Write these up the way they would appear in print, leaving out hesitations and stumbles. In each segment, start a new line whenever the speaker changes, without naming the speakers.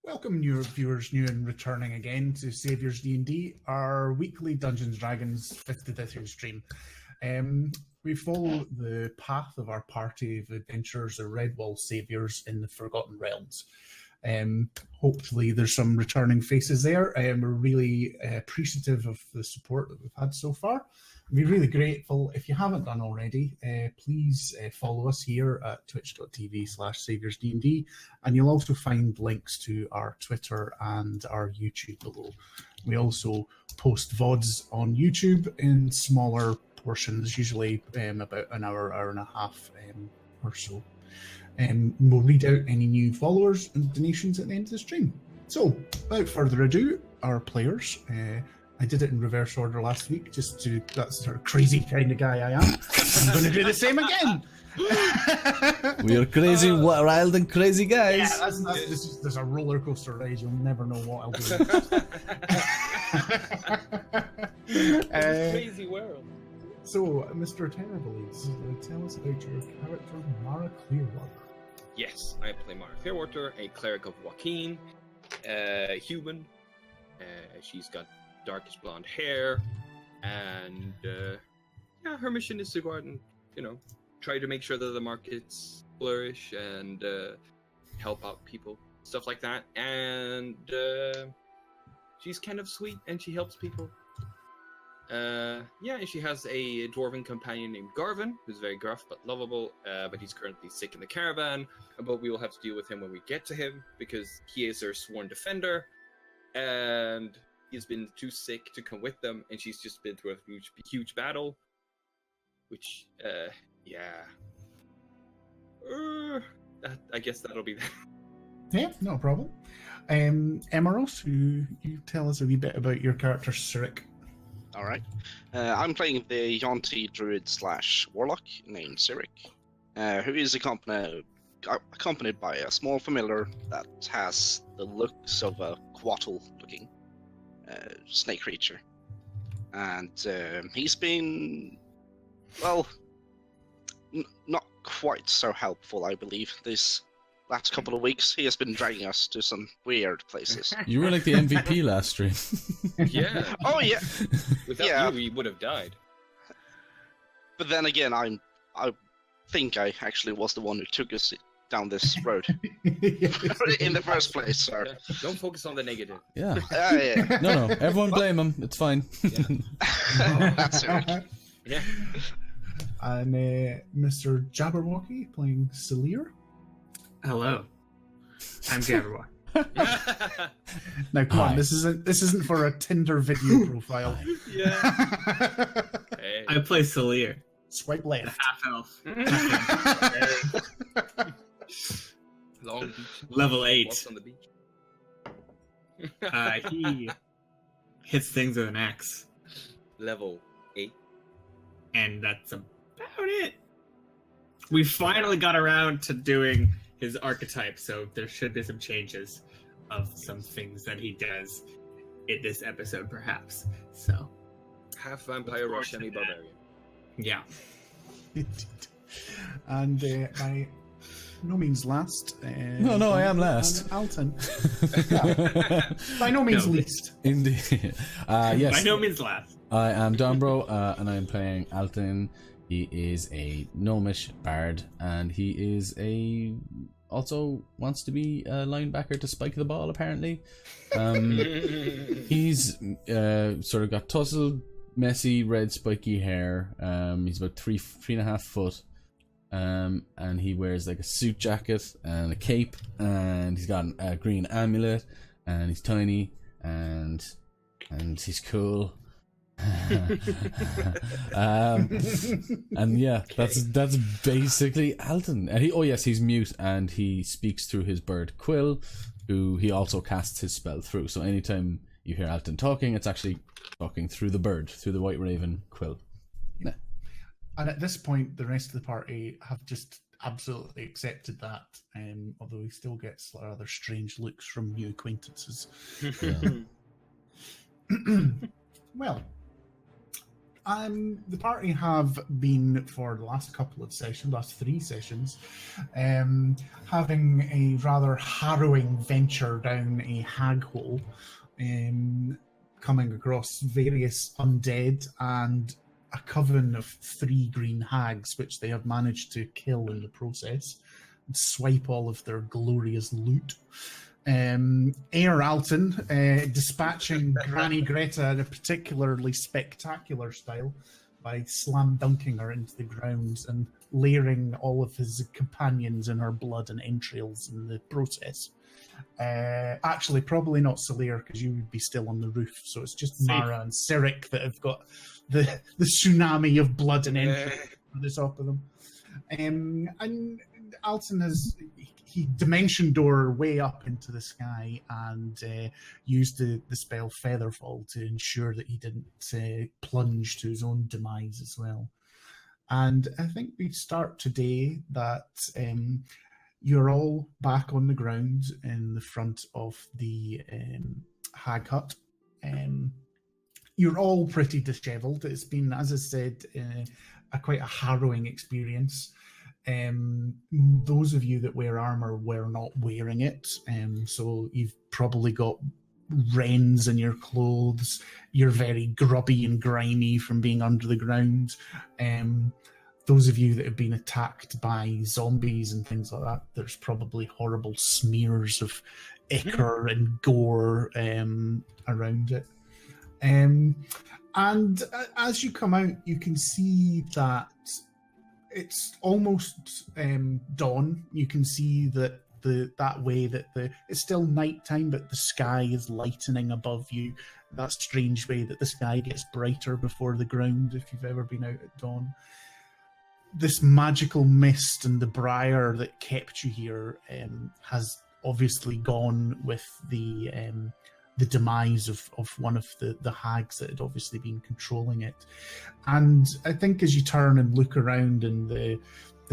Welcome, new viewers, new and returning again to Saviours D&D, our weekly Dungeons & Dragons 5th edition stream. We follow the path of our party of adventurers, the Redwall Saviours in the Forgotten Realms. Hopefully there's some returning faces there. We're really appreciative of the support that we've had so far. We'd be really grateful. If you haven't done already, please follow us here at twitch.tv/SavioursDnD, and you'll also find links to our Twitter and our YouTube below. We also post VODs on YouTube in smaller portions, usually about an hour, hour and a half or so. We'll read out any new followers and donations at the end of the stream. So, without further ado, our players. I did it in reverse order last week, just to, that's the sort of crazy kind of guy I am. I'm going to do the same again.
We are crazy, wild and crazy guys.
Yeah, there's a roller coaster ride. You'll never know what I'll do.
Crazy world.
So, Mr. Terribleys, tell us about your character, Mara Clearwater.
Yes, I play Mara Clearwater, a cleric of Joaquin, human. She's got darkish blonde hair, and yeah, her mission is to go out and, try to make sure that the markets flourish and help out people, stuff like that. And she's kind of sweet, and she helps people. Yeah, and she has a dwarven companion named Garvin, who's very gruff but lovable, but he's currently sick in the caravan, but we will have to deal with him when we get to him, because he is their sworn defender, and he's been too sick to come with them, and she's just been through a huge battle, which, yeah. I guess that'll be that.
Yeah, no problem. Emeros, you tell us a wee bit about your character, Sirik.
Alright. I'm playing the yuan-ti druid / warlock named Sirik, who is accompanied by a small familiar that has the looks of a quattle-looking snake creature. And he's been, well, not quite so helpful, I believe. This last couple of weeks, he has been dragging us to some weird places.
You were like the MVP last stream.
Yeah.
Oh, yeah.
Without you, we would have died.
But then again, I think I actually was the one who took us down this road in the first place. So.
Yeah. Don't focus on the negative.
Yeah.
Yeah.
No, everyone blame him. It's fine.
Yeah.
That's it.
Yeah.
I'm Mr. Jabberwocky playing Selir.
Hello, I'm Jabberwocky.
Now, come on, this isn't for a Tinder video profile.
Yeah. Hey.
I play Selir,
Swipe left.
half elf,
Long beach.
level 8.
Walks on the beach.
He hits things with an axe,
Level 8.
and that's about it. We finally got around to doing his archetype, so there should be some changes of some things that he does in this episode, perhaps. So,
Half vampire, or semi-barbarian.
yeah.
And by no means last.
No, I am last.
Alton. Yeah. By no means least.
Indeed. Yes.
By no means last.
I am Dombro, and I am playing Alton. He is a gnomish bard, and he is also wants to be a linebacker to spike the ball, apparently. He's sort of got tousled, messy, red, spiky hair. He's about 3.5 foot. And he wears like a suit jacket and a cape, and he's got a green amulet, and he's tiny, and he's cool. And yeah, that's basically Alton. And he's mute, and he speaks through his bird Quill, who he also casts his spell through. So anytime you hear Alton talking, it's actually talking through the bird, through the White Raven Quill. Yeah.
And at this point, the rest of the party have just absolutely accepted that, although he still gets rather strange looks from new acquaintances.
Yeah.
Well, The party have been for the last couple of sessions, last 3 sessions, having a rather harrowing venture down a hag hole, coming across various undead and a coven of 3 green hags, which they have managed to kill in the process and swipe all of their glorious loot. Air Alton dispatching Granny Greta in a particularly spectacular style by slam dunking her into the ground and layering all of his companions in her blood and entrails in the process. Actually, probably not Solaire, because you would be still on the roof, so it's just Mara and Cyric that have got the tsunami of blood and entrails on the top of them. And Alton he dimension door way up into the sky and used the spell Featherfall to ensure that he didn't plunge to his own demise as well. And I think we start today that you're all back on the ground in the front of the hag hut. You're all pretty disheveled. It's been, as I said, quite a harrowing experience. Those of you that wear armor were not wearing it, so you've probably got rends in your clothes. You're very grubby and grimy from being under the ground. Those of you that have been attacked by zombies and things like that, there's probably horrible smears of ichor and gore around it. And as you come out, you can see that it's almost dawn. You can see that it's still nighttime, but the sky is lightening above you. That strange way that the sky gets brighter before the ground, if you've ever been out at dawn. This magical mist and the briar that kept you here has obviously gone with the demise of one of the hags that had obviously been controlling it. And I think as you turn and look around in the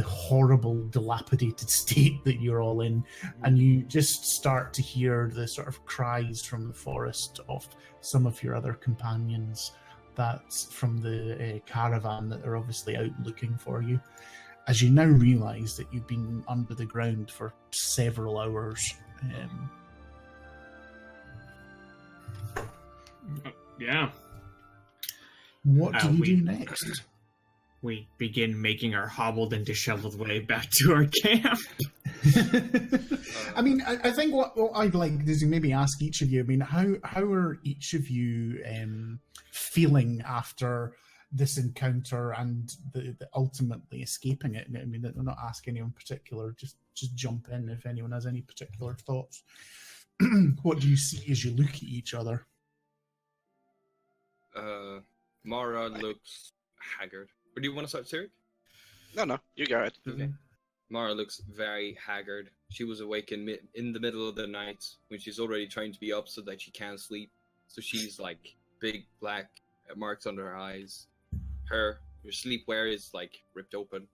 horrible, dilapidated state that you're all in, and you just start to hear the sort of cries from the forest of some of your other companions, that's from the caravan that are obviously out looking for you, as you now realise that you've been under the ground for several hours.
Yeah.
What do you do next?
We begin making our hobbled and disheveled way back to our camp.
I mean, I think what I'd like is to maybe ask each of you, I mean, how are each of you feeling after this encounter and the ultimately escaping it? I mean, I'm not asking anyone in particular, just jump in if anyone has any particular thoughts. What do you see as you look at each other?
Mara looks haggard. Or do you want to start, Cyric?
No, you go ahead.
Okay. Mara looks very haggard. She was awake in the middle of the night when she's already trying to be up so that she can't sleep. So she's like big black marks under her eyes. Her sleepwear is like ripped open.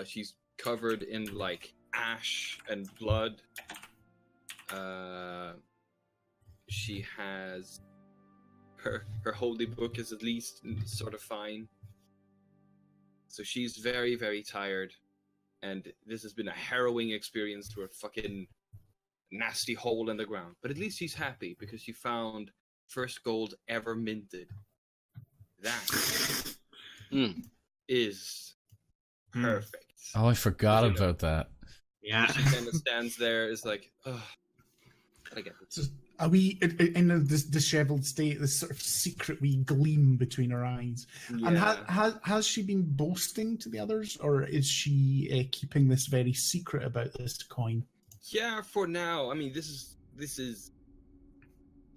She's covered in like ash and blood. She has her holy book is at least sort of fine. So she's very, very tired. And this has been a harrowing experience through a fucking nasty hole in the ground. But at least she's happy because she found first gold ever minted. That is perfect.
Oh, I forgot about that.
Yeah.
She kind of stands there, is like, oh, gotta get this.
Are we in this disheveled state, this sort of secret wee gleam between her eyes?
Yeah.
And has she been boasting to the others, or is she keeping this very secret about this coin?
Yeah, for now. I mean, this is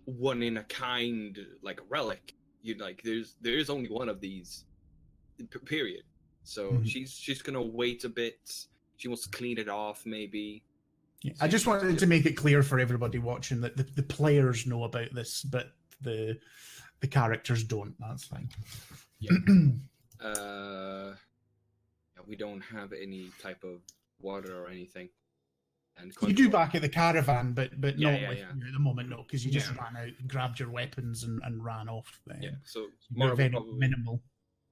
one in a kind, like a relic. There's only one of these, period. So she's gonna wait a bit. She wants to clean it off, maybe.
Yeah, I just wanted to make it clear for everybody watching that the players know about this, but the characters don't. That's fine.
Yeah. We don't have any type of water or anything. and
You do
control.
back at the caravan, but
Yeah,
not
yeah,
with
yeah.
you at the moment, no, because you just
Yeah.
ran out, grabbed your weapons, and ran off.
Yeah, so
You're
Mara
very
will, probably,
minimal.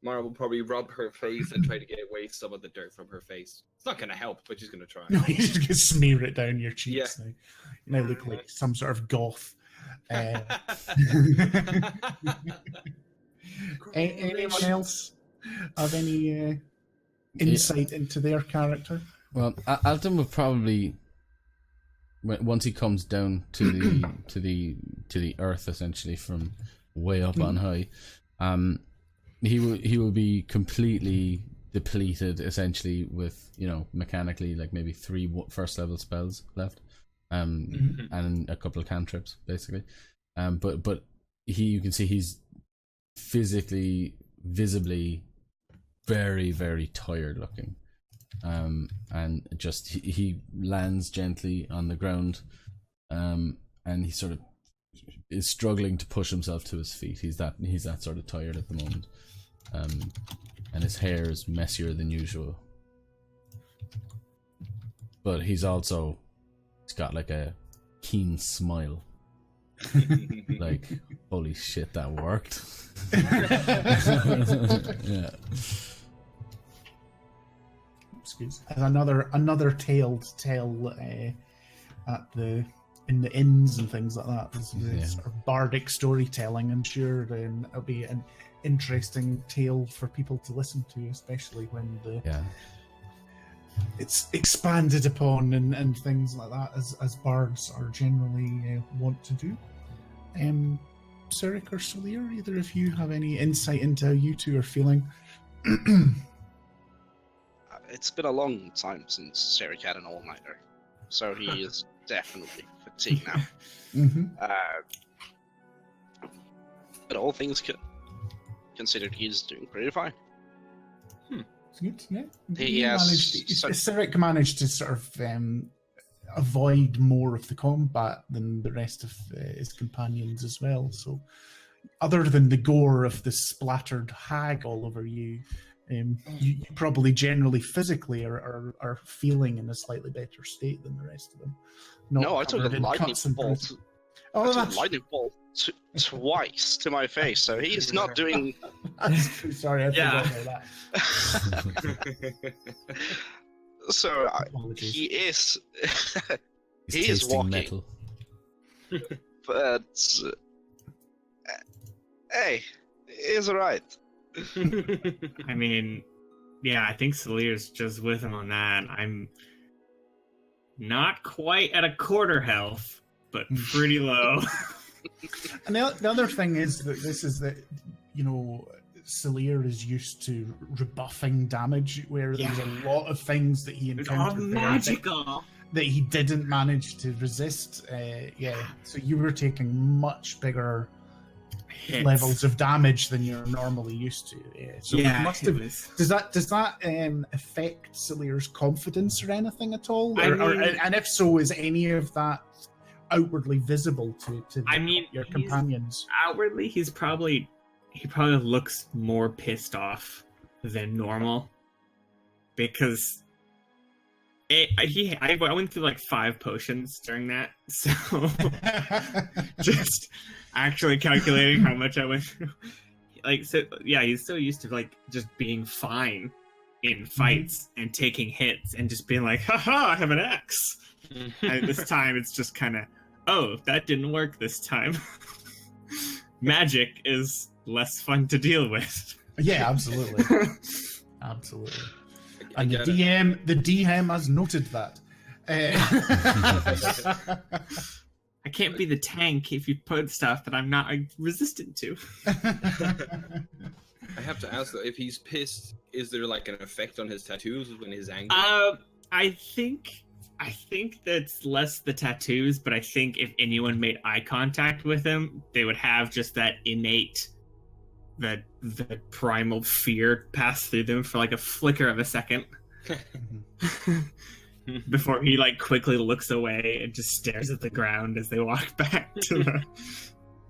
Mara will probably rub her face and try to get away some of the dirt from her face. It's not going to help, but she's going to try.
No, you just gonna smear it down your cheeks. Now look like some sort of goth. Anyone else have any insight into their character?
Well, Alton would probably, once he comes down to the to the earth, essentially from way up on high, he will be completely depleted, essentially, with, you know, mechanically like maybe 3 first level spells left, and a couple of cantrips, basically. But you can see he's physically, visibly very, very tired looking. And just he lands gently on the ground, and he sort of is struggling to push himself to his feet. He's that sort of tired at the moment, and his hair is messier than usual. But he's got like a keen smile, like, holy shit, that worked. Yeah.
Excuse. And another tale to tell in the inns and things like that. There's sort of bardic storytelling. I'm sure it'll be an interesting tale for people to listen to, especially when it's expanded upon and things like that, as bards are generally want to do. Cyric or Solir, either of you have any insight into how you two are feeling?
It's been a long time since Cyric had an all-nighter, so he is definitely fatigued now. But all things considered, he's doing pretty fine.
It's good, yeah.
Cyric
managed to sort of avoid more of the combat than the rest of his companions as well. So, other than the gore of the splattered hag all over you, you probably generally physically are feeling in a slightly better state than the rest of them.
No, I took a lightning bolt.
Oh,
I took a lightning bolt twice to my face, so he's not doing.
Sorry, I forgot about that.
So
Apologies.
he is.
He's
he is
tasting
walking,
metal.
but hey, he's alright.
I mean, yeah, I think Salir's just with him on that. I'm not quite at a quarter health, but pretty low.
And the other thing is that you know, Salir is used to rebuffing damage, where there's a lot of things that he encountered
magical
that he didn't manage to resist. So you were taking much bigger
hits.
levels of damage than you're normally used to. So it must have. Does that affect Salir's confidence or anything at all? And if so, is any of that outwardly visible to your companions?
Outwardly, he probably looks more pissed off than normal, because I went through like 5 potions during that, so just actually calculating how much I went through. Like, so yeah, he's so used to like just being fine in fights and taking hits and just being like, haha, I have an axe. And this time it's just kind of, oh, that didn't work this time. Magic is less fun to deal with.
Yeah, absolutely. Absolutely. And the DM has noted that.
I can't be the tank if you put stuff that I'm not resistant to.
I have to ask though, if he's pissed, is there like an effect on his tattoos when he's angry?
I think that's less the tattoos, but I think if anyone made eye contact with him, they would have just that innate, the primal fear pass through them for like a flicker of a second. Before he like quickly looks away and just stares at the ground as they walk back to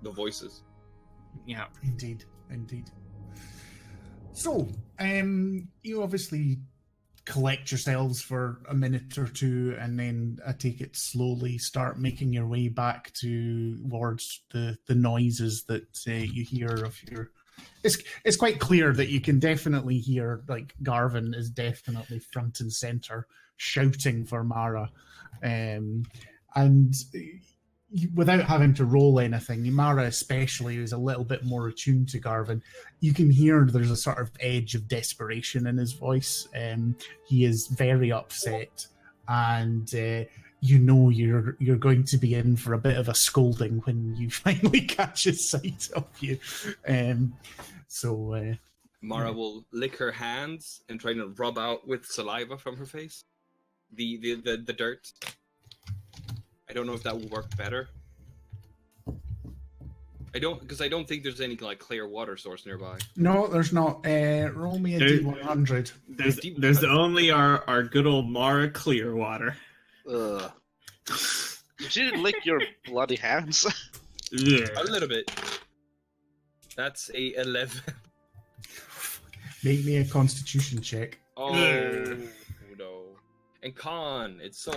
the voices.
Yeah.
Indeed. So, you obviously collect yourselves for a minute or two, and then I take it slowly start making your way back towards the noises that you hear of your. It's quite clear that you can definitely hear, like, Garvin is definitely front and center shouting for Mara, and without having to roll anything, Mara especially, who's a little bit more attuned to Garvin, you can hear there's a sort of edge of desperation in his voice. He is very upset, and you know you're going to be in for a bit of a scolding when you finally catch his sight of you.
Mara will lick her hands and try to rub out with saliva from her face the dirt. I don't know if that will work better. I don't think there's any like clear water source nearby.
No, there's not. Roll me a D100.
There's only our good old Mara Clearwater.
Ugh. Did you lick your bloody hands?
Yeah.
A little bit. That's a 11.
Make me a Constitution check.
Oh no. And con, it's so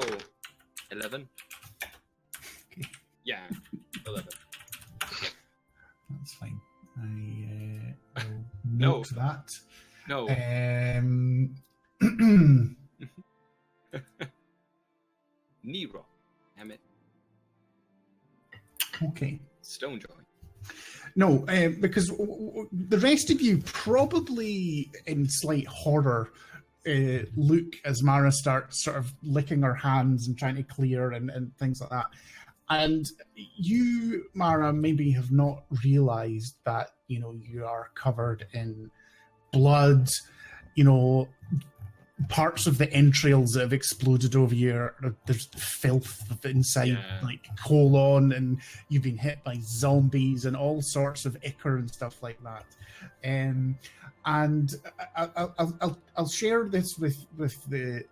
11.
Okay.
Yeah, 11.
That's fine. I will
No.
note that.
No. Nero. Damn it.
Okay.
Stone joy.
No, because the rest of you probably in slight horror look as Mara starts sort of licking her hands and trying to clear and things like that. And you, Mara, maybe have not realized that, you are covered in blood, parts of the entrails that have exploded over you. There's filth inside, like colon, and you've been hit by zombies and all sorts of ichor and stuff like that. And I'll share this with the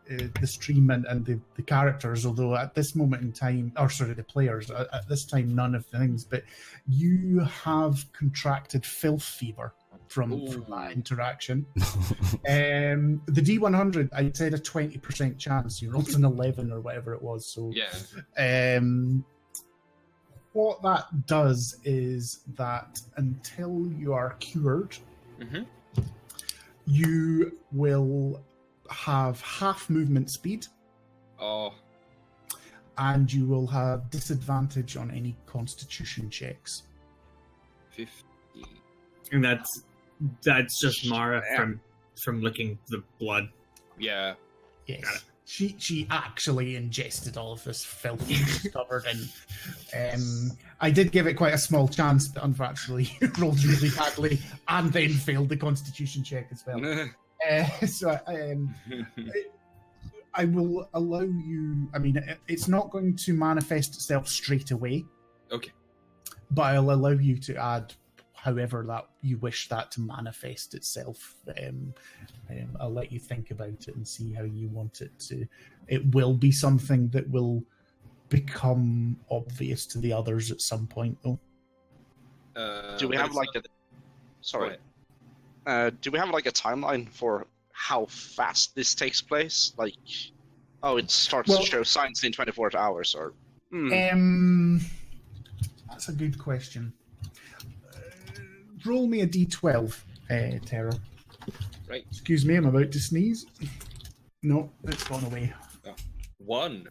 stream and the characters, although at this moment in time, the players, at this time, none of the things, but you have contracted filth fever from that interaction. The D100, I said a 20% chance. You rolled an 11 or whatever it was. So what that does is that until you are cured, you will have half movement speed.
Oh.
And you will have disadvantage on any Constitution checks.
50.
And that's just Mara from licking the blood.
Yeah.
Yes. She actually ingested all of this filth she's covered in. I did give it quite a small chance, but unfortunately rolled really badly and then failed the Constitution check as well. I will allow you. I mean, it's not going to manifest itself straight away.
Okay.
But I'll allow you to add however that you wish that to manifest itself. I'll let you think about it and see how you want it to. It will be something that will become obvious to the others at some point, though.
Do we have like a? Sorry. Do we have like a timeline for how fast this takes place? Like, it starts to show signs in 24 hours, or?
That's a good question. Roll me a D12, Tara.
Right.
Excuse me, I'm about to sneeze. No, it's gone away.
1.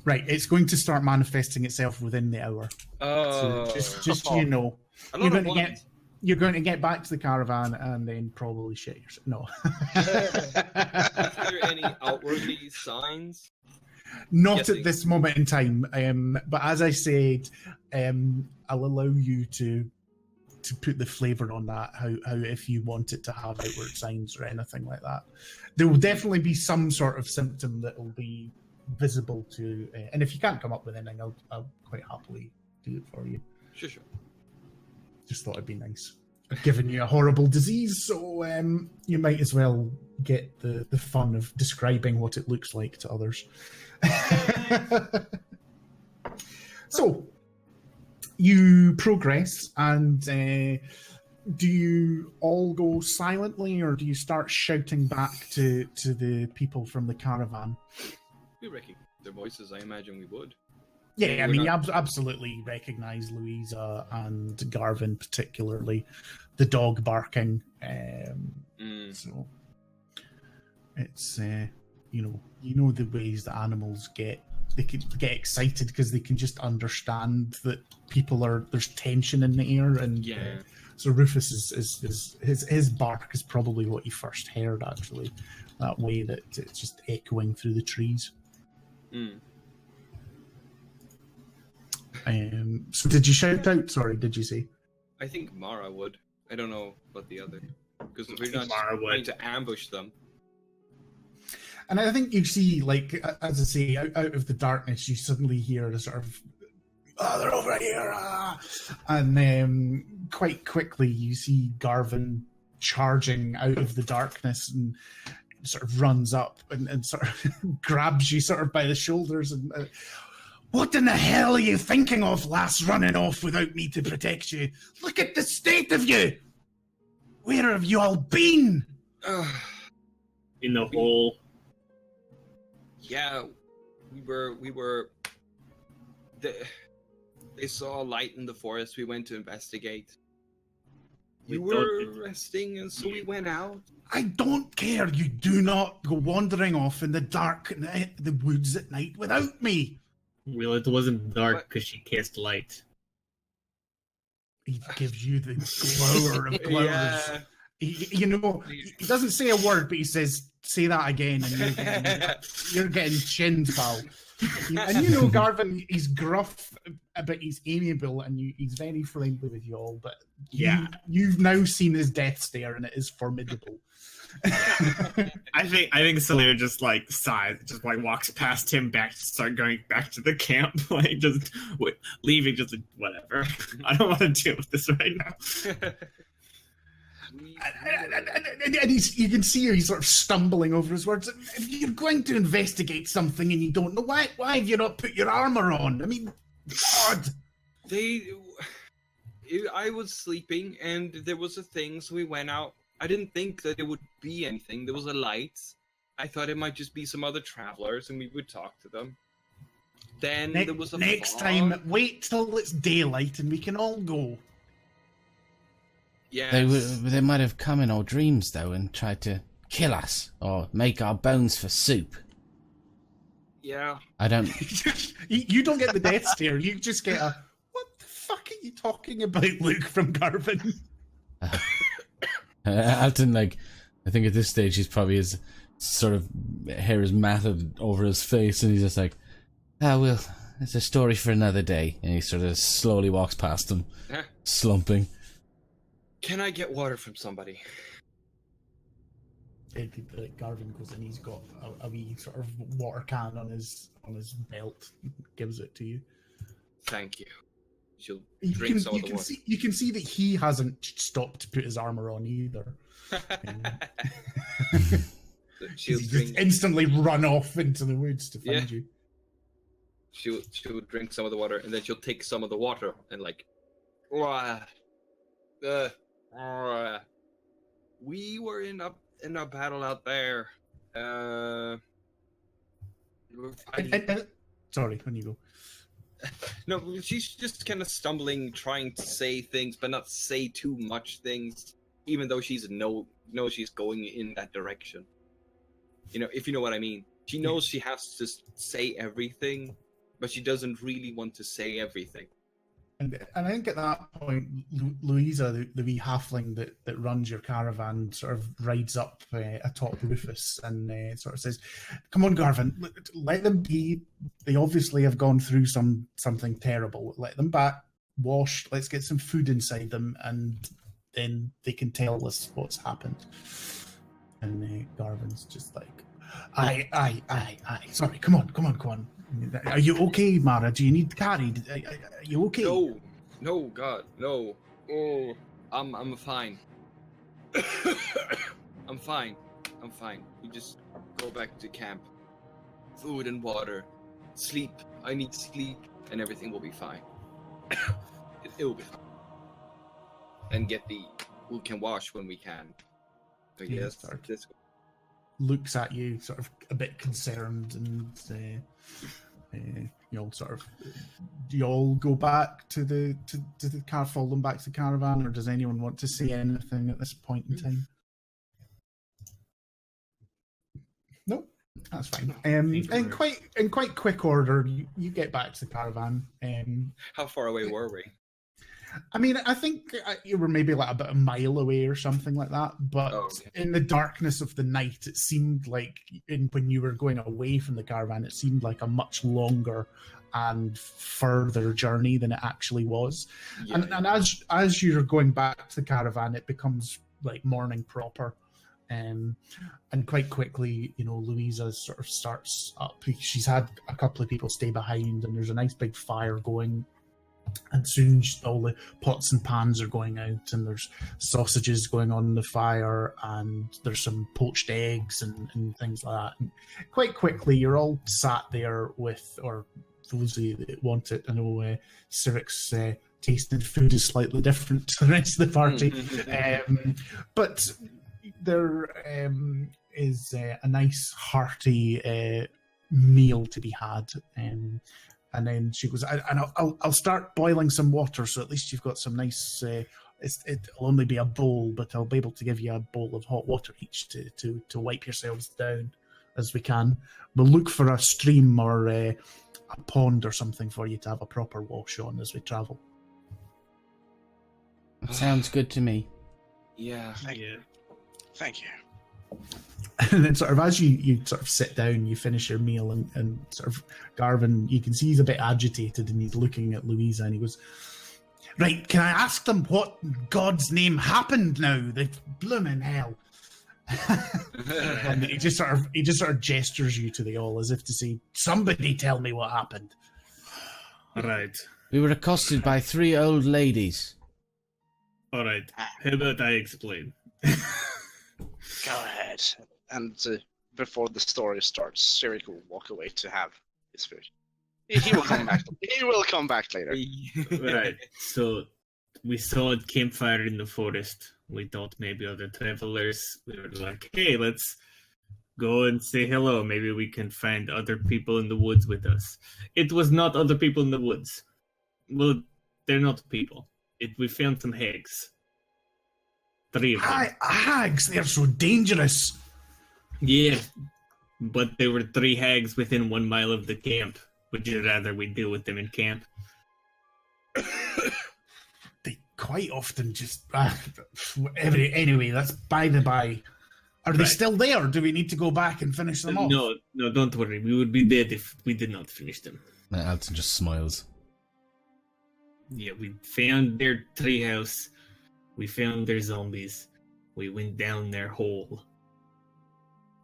Right, it's going to start manifesting itself within the hour. So just so you know, you're going to get back to the caravan and then probably shit yourself. No.
Is there any outwardly signs?
Not at this moment in time. But as I said, I'll allow you to put the flavour on that, how if you want it to have outward signs or anything like that. There will definitely be some sort of symptom that will be visible to, and if you can't come up with anything, I'll quite happily do it for you.
Sure.
Just thought it'd be nice. I've given you a horrible disease, so you might as well get the fun of describing what it looks like to others. So, you progress, and do you all go silently, or do you start shouting back to the people from the caravan?
We recognize their voices. I imagine we would.
Yeah, I
We're
mean, you
not-
absolutely recognize Louisa and Garvin, particularly the dog barking. So it's you know the ways that animals get. They can get excited because they can just understand that there's tension in the air, and
Yeah.
so Rufus his bark is probably what you first heard, actually, that way that it's just echoing through the trees.
Mm.
So did you shout out? Sorry, did you say?
I think Mara would. I don't know about the other. Because we're not
Mara would.
trying to ambush them.
And I think you see, like, as I say, out of the darkness, you suddenly hear a sort of, "Oh, they're over here!" And quite quickly, you see Garvin charging out of the darkness and sort of runs up and sort of grabs you sort of by the shoulders and. What in the hell are you thinking of, lass, running off without me to protect you? Look at the state of you! Where have you all been?
In the hole.
Yeah, we were. They saw a light in the forest. We went to investigate.
We
You
thought
were resting, and so we went out.
I don't care. You do not go wandering off in the dark, the woods at night without me.
Well, it wasn't dark
What?
because she cast light.
He gives you the glower of glowers.
Yeah.
He doesn't say a word, but he says, "Say that again," and you're getting chinned, pal. And you know, Garvin, he's gruff, but he's amiable, and he's very friendly with you all. But you've now seen his death stare, and it is formidable.
I think Selena just like sighs, just like walks past him back, start going back to the camp, like just leaving, just like, whatever. I don't want to deal with this right now.
And you can see he's sort of stumbling over his words. If you're going to investigate something and you don't know, why have you not put your armor on? I mean, God.
I was sleeping and there was a thing, so we went out. I didn't think that it would be anything. There was a light. I thought it might just be some other travelers and we would talk to them. Then there was a
next
fog.
time, wait till it's daylight and we can all go.
Yes.
They might have come in our dreams, though, and tried to kill us or make our bones for soup.
Yeah.
I don't...
You don't get the death stare. You just get a, "What the fuck are you talking about, Luke," from Garvin.
Alton, like, I think at this stage he's probably his sort of hair is matted over his face, and he's just like, well, it's a story for another day. And he sort of slowly walks past them, slumping.
Can I get water from somebody?
Garvin goes and he's got a wee sort of water can on his belt. Gives it to you.
Thank you. She'll
You
drink
can,
some
you
of the
can
water.
see you can see that he hasn't stopped to put his armor on either.
She'll
He's
drink.
just instantly run off into the woods to find you.
She'll drink some of the water, and then she'll take some of the water and like. We were in a battle out there. We were fighting-
Sorry, when you go.
No, she's just kind of stumbling, trying to say things, but not say too much things, even though she's she's going in that direction. You know, if you know what I mean. She knows she has to say everything, but she doesn't really want to say everything.
And I think at that point, Louisa, the wee halfling that runs your caravan, sort of rides up atop Rufus and sort of says, "Come on, Garvin, let them be. They obviously have gone through something terrible. Let them back, wash. Let's get some food inside them, and then they can tell us what's happened." And Garvin's just like, "Aye. Sorry, come on. Are you okay, Mara? Do you need carried? Are you okay?"
No, God, no. Oh, I'm fine. I'm fine. You just go back to camp. Food and water. Sleep. I need sleep, and everything will be fine. It will be fine. And get the who can wash when we can. So
Yeah,
yes,
sorry.
this
Looks at you, sort of a bit concerned, and you all go back to the car, fall them back to the caravan, or does anyone want to say anything at this point in time? Nope, that's fine. In quite quick order, you get back to the caravan.
how far away were we?
I mean, I think you were maybe like about a mile away or something like that. But in the darkness of the night, it seemed like when you were going away from the caravan, it seemed like a much longer and further journey than it actually was.
Yeah,
And as you're going back to the caravan, it becomes like morning proper. And quite quickly, Louisa sort of starts up. She's had a couple of people stay behind, and there's a nice big fire going. And soon all the pots and pans are going out, and there's sausages going on in the fire, and there's some poached eggs and things like that. And quite quickly, you're all sat there with, or those of you that want it, I know Cyric's taste in food is slightly different to the rest of the party. But there is a nice hearty meal to be had. And then she goes, I'll start boiling some water, so at least you've got some nice. It'll only be a bowl, but I'll be able to give you a bowl of hot water each to wipe yourselves down as we can. We'll look for a stream or a pond or something for you to have a proper wash on as we travel.
Sounds good to me.
Yeah.
Thank you.
And then sort of as you sort of sit down, you finish your meal, and sort of Garvin, you can see he's a bit agitated, and he's looking at Louisa, and he goes, "Right, can I ask them what in God's name happened now? The bloomin' hell." And he just sort of gestures you to the all as if to say, "Somebody tell me what happened."
All right.
We were accosted by 3 old ladies.
All right. How about I explain?
Go ahead. And before the story starts, Ciric will walk away to have his food. He will come back. He will come back later.
Right. So we saw a campfire in the forest. We thought maybe other travelers. We were like, hey, let's go and say hello. Maybe we can find other people in the woods with us. It was not other people in the woods. Well, they're not people. We found some hags. 3 of them.
Hags, they're so dangerous.
Yeah, but there were 3 hags within 1 mile of the camp. Would you rather we deal with them in camp?
They quite often just... anyway, that's by the by. Are they still there? Do we need to go back and finish them off?
No, don't worry. We would be dead if we did not finish them.
Alton just smiles.
Yeah, we found their treehouse. We found their zombies. We went down their hole.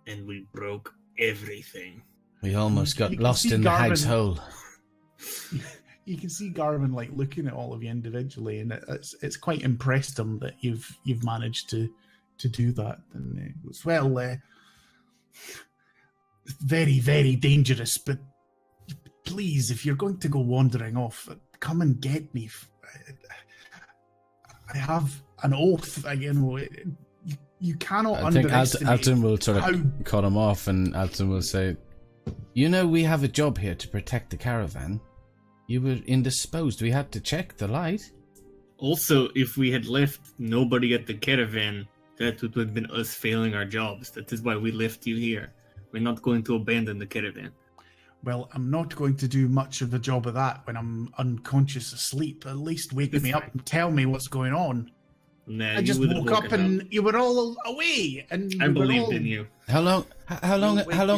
And we broke everything.
We almost got
You
lost
can see
in the
Garvin-
hag's hole.
You can see Garvin like looking at all of you individually, and it's quite impressed him that you've managed to do that. And he goes, well, very, very dangerous, but please, if you're going to go wandering off, come and get me. I have an oath, you cannot
I think
underestimate
Alton will sort of
how...
cut him off, and Alton will say, "You know, we have a job here to protect the caravan. You were indisposed. We had to check the light."
Also, if we had left nobody at the caravan, that would have been us failing our jobs. That is why we left you here. We're not going to abandon the caravan.
Well, I'm not going to do much of a job of that when I'm unconscious asleep. At least wake me up and tell me what's going on.
Nah,
I just woke up and you were all away, and
I believed in you.
How long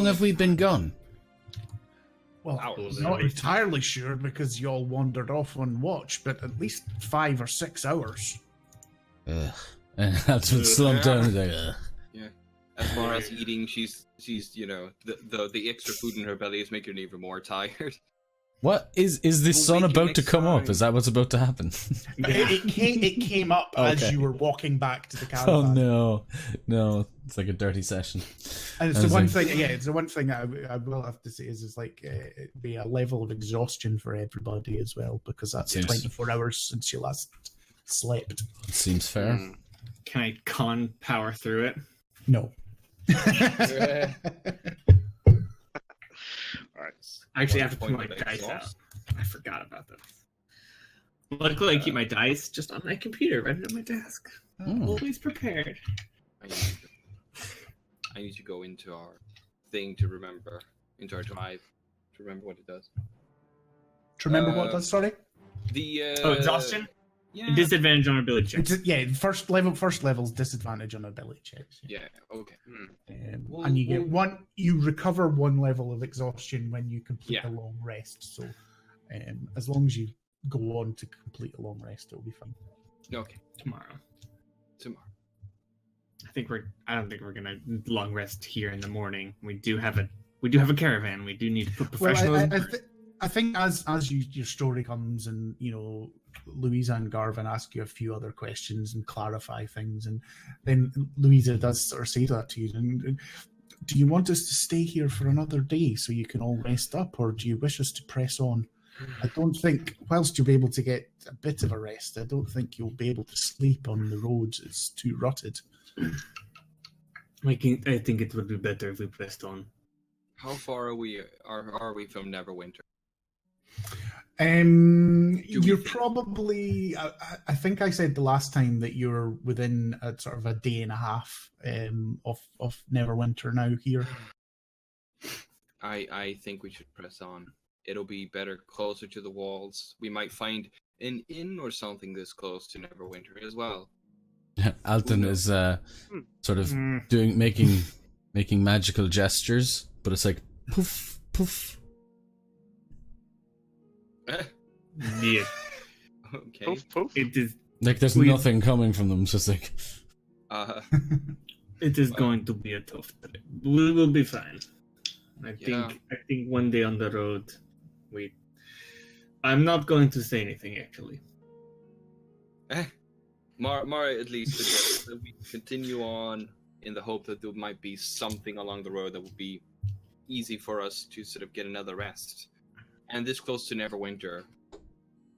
have we been gone?
Well,
Hours.
I'm not entirely sure because you all wandered off on watch, but at least 5 or 6 hours.
Ugh. And Alton slumped down and like, ugh.
As far as eating, she's the extra food in her belly is making her even more tired.
What is this
We'll
sun
wake you
about to
next
come up?
time.
Is that what's about to happen?
It came up as
Okay.
you were walking back to the caravan.
Oh no, it's like a dirty session.
And it's
I
the
was
one
like-
thing. Yeah, it's the one thing I will have to say is like it'd be a level of exhaustion for everybody as well, because that's
Yes.
24 hours since you last slept.
Seems fair.
Can I con power through it?
No.
All right.
I actually have to
Point
put my
of
dice out.
exhaust.
I forgot about this. Luckily, I keep my dice just on my computer, right on my desk.
Oh.
Always prepared.
I need to go into our thing to remember, into our drive, to remember what it does.
To remember what that's, sorry?
The
Exhaustion?
Yeah.
Disadvantage on ability checks.
Yeah, first level's disadvantage on ability checks.
Yeah. Okay. Well,
And you get you recover one level of exhaustion when you complete
Yeah.
a long rest. So, as long as you go on to complete a long rest, it'll be fine.
Okay.
Tomorrow.
I
don't think we're gonna long rest here in the morning. We do have a caravan. We do need to put professionals.
Well, I think as your story comes, and Louisa and Garvin ask you a few other questions and clarify things, and then Louisa does sort of say that to you. And do you want us to stay here for another day so you can all rest up, or do you wish us to press on? I don't think, whilst you'll be able to get a bit of a rest, I don't think you'll be able to sleep on the roads. It's too rutted.
I think it would be better if we pressed on.
How far are we from Neverwinter?
You're probably. I think I said the last time that you're within a sort of a day and a half of Neverwinter now here.
I think we should press on. It'll be better closer to the walls. We might find an inn or something this close to Neverwinter as well.
Alton is sort of making magical gestures, but it's like poof, poof.
Yeah.
Okay.
Poof, poof.
It is.
Like there's nothing coming from them. It's just like
It is going to be a tough trip. We will be fine. I think one day on the road, I'm not going to say anything actually.
Mara at least suggests that we continue on in the hope that there might be something along the road that would be easy for us to sort of get another rest. And this close to Neverwinter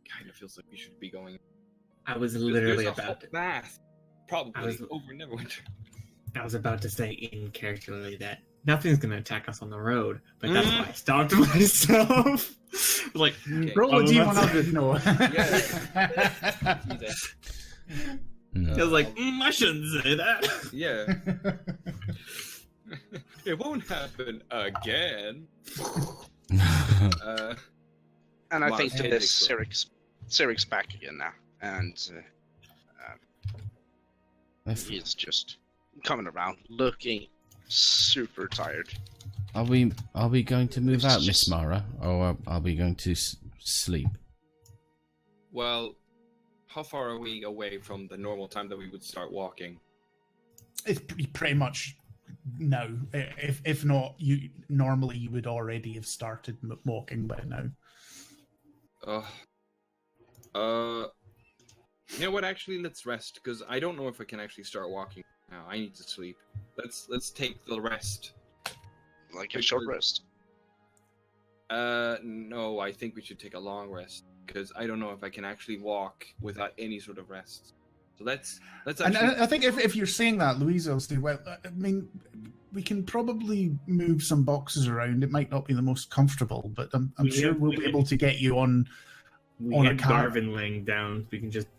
kind of feels like we should be going.
I was literally
There's a
about to.
bath, probably over Neverwinter.
I was about to say in characterly that nothing's going to attack us on the road, but that's why I stopped myself. Like,
Okay.
Roll a D100,
no.
I was like, I shouldn't say that.
Yeah. It won't happen again.
And I
Wow,
think
okay,
this
so-
Cyric's back again now, and
If-
he's just coming around, looking super tired.
Are we going to move
It's
out, Miss
just-
Mara, or are we going to sleep?
Well, how far are we away from the normal time that we would start walking?
It's pretty much now. If not, you would already have started walking by now.
You know what? Actually, let's rest because I don't know if I can actually start walking now. I need to sleep. Let's take the rest.
Like a short rest.
No, I think we should take a long rest because I don't know if I can actually walk without any sort of rest. So let's
And
actually.
I think if you're saying that, Louisa will say, well, I mean, we can probably move some boxes around. It might not be the most comfortable, but I'm sure we'll be able to get you on.
We
On a
had
car.
Garvin laying down.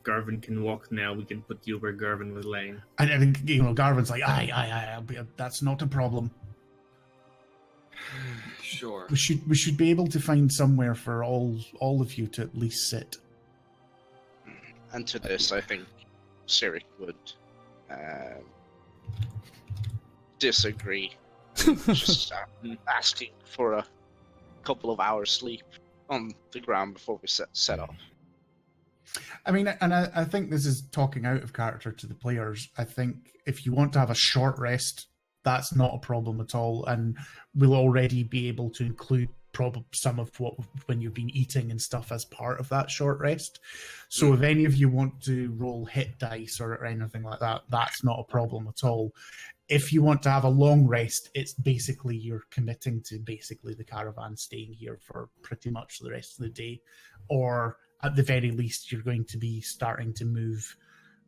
Garvin can walk now. We can put you where Garvin was laying.
And I think, Garvin's like, aye, that's not a problem.
Sure.
We should be able to find somewhere for all of you to at least sit.
And to this, I think Cyric would disagree. Just asking for a couple of hours sleep on the ground before we set off.
I mean, and I think this is talking out of character to the players. I think if you want to have a short rest, that's not a problem at all, and we'll already be able to include some of what when you've been eating and stuff as part of that short rest. So if any of you want to roll hit dice or anything like that, that's not a problem at all. If you want to have a long rest, it's basically you're committing to basically the caravan staying here for pretty much the rest of the day, or at the very least you're going to be starting to move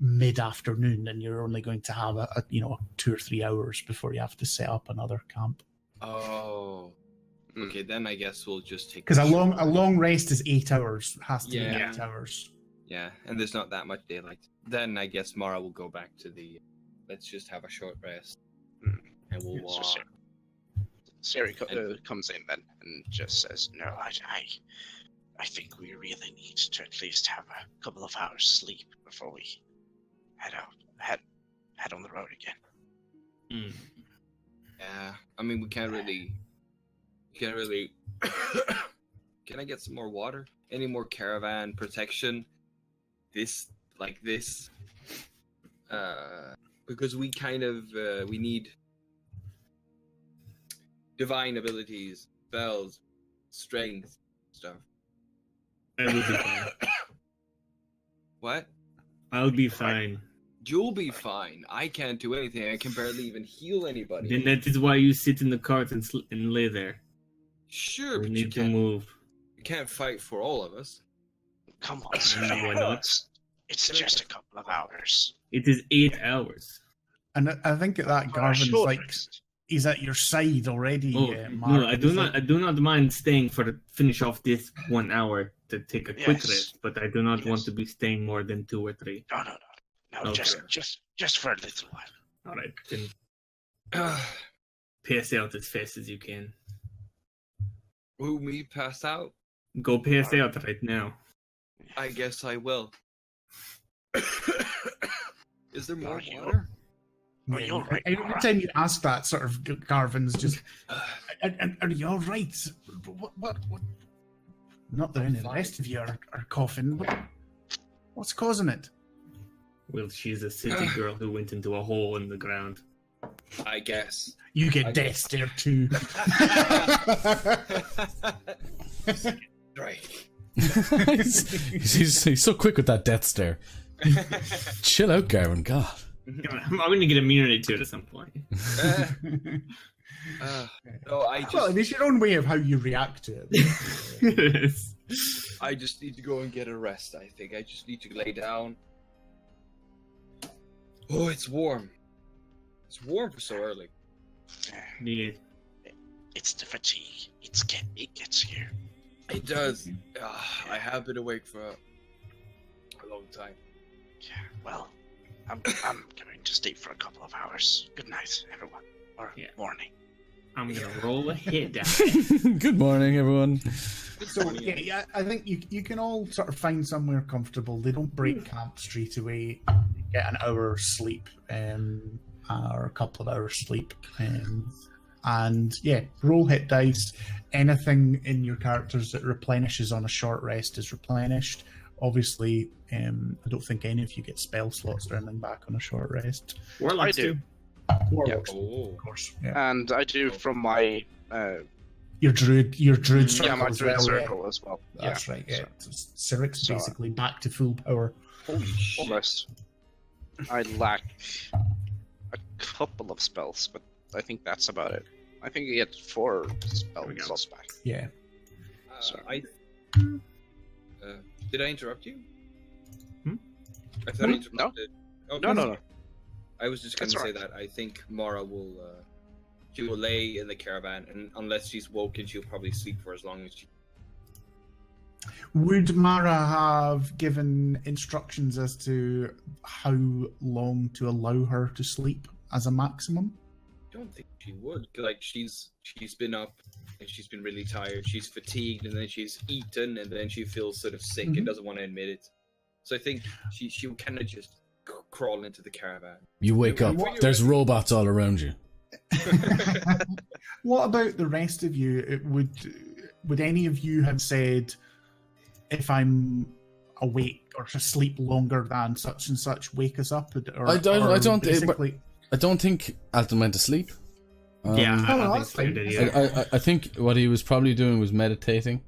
mid-afternoon, and you're only going to have a 2 or 3 hours before you have to set up another camp.
Oh. Okay, then I guess we'll just take.
Because a long rest is 8 hours. Has to be
Yeah.
8 hours.
Yeah, and there's not that much daylight. Then I guess Mara will go back to the. Let's just have a short rest, and we'll
So
walk.
Siri comes in then and just says, "No, I think we really need to at least have a couple of hours sleep before we head on the road again."
Yeah, I mean we can't really. Can I get some more water? Any more caravan protection? This. Because we kind of we need divine abilities, spells, strength, stuff.
I will be fine.
What?
I'll be fine.
You'll be fine. I can't do anything. I can barely even heal anybody.
Then that is why you sit in the cart and lay there.
Sure,
We
but you
need to move.
can't fight for all of us.
Come on,
Why
Siri.
not?
It's just a couple of hours.
It is 8 hours.
And I think at that,
For a
Garvin's
short
like
rest.
he's at your side already.
Oh
Mark.
no, I do
He's
not.
like,
I do not mind staying for the finish off this 1 hour to take a quick
Yes.
rest, but I do not want
Yes.
to be staying more than 2 or 3.
No,
Okay.
just for a little while.
All right, then pass out as fast as you can.
Will me pass out?
Go pass out right now.
I guess I will. Is there more
Are you-
water?
Are you all right,
Every
Mara?
time you ask that, sort of Garvin's just, are you all right? What? Not that any of the rest of you are coughing. What's causing it?
Well, she's a city girl who went into a hole in the ground.
I guess.
You get death stare too.
Right.
he's so quick with that death stare. Chill out, Garvin. God.
I'm going to get immunity to it at some point.
No, I just,
Well, it's your own way of how you react to it.
Yes.
I just need to go and get a rest. I think I just need to lay down. Oh, it's warm. It's warm for so early.
Yeah.
It's the fatigue. It gets here.
It does. I have been awake for a long time.
Yeah. Well, I'm going to sleep for a couple of hours. Good night, everyone. Or
Yeah.
morning.
I'm going to roll a hit down.
Good morning, everyone.
So yeah, I think you can all sort of find somewhere comfortable. They don't break camp straight away. You get an hour's sleep, or a couple of hours sleep, and yeah, roll hit dice. Anything in your characters that replenishes on a short rest is replenished. Obviously, I don't think any of you get spell slots or anything back on a short rest.
Warlocks
I do.
do.
Warlocks,
Oh.
of course. Yeah.
And I do from my
Your druid circle
my
as
druid
well.
circle as well.
That's right. Yeah.
so
Siric's
So,
basically back to full power.
Holy shit.
almost. I lack a couple of spells, but I think that's about it. I think I get 4 spell
we go.
slots back.
Yeah.
Did I interrupt you?
Hmm?
I thought I interrupted. Oh,
No.
I was just going to
That's
say
all right.
that I think Mara will. She will lay in the caravan, and unless she's woken, she'll probably sleep for as long as she.
Would Mara have given instructions as to how long to allow her to sleep as a maximum?
I don't think she would. Like she's been up, and she's been really tired. She's fatigued, and then she's eaten, and then she feels sort of sick and doesn't want to admit it. So I think she would kind of just crawl into the caravan.
You wake up. There's robots all around you.
What about the rest of you? Would any of you have said, if I'm awake or asleep longer than such and such, wake us up? Or,
I don't
basically...
I don't think Alton went to sleep.
Yeah,
Oh,
I
that's
think so.
fine.
Yeah.
I think what he was probably doing was meditating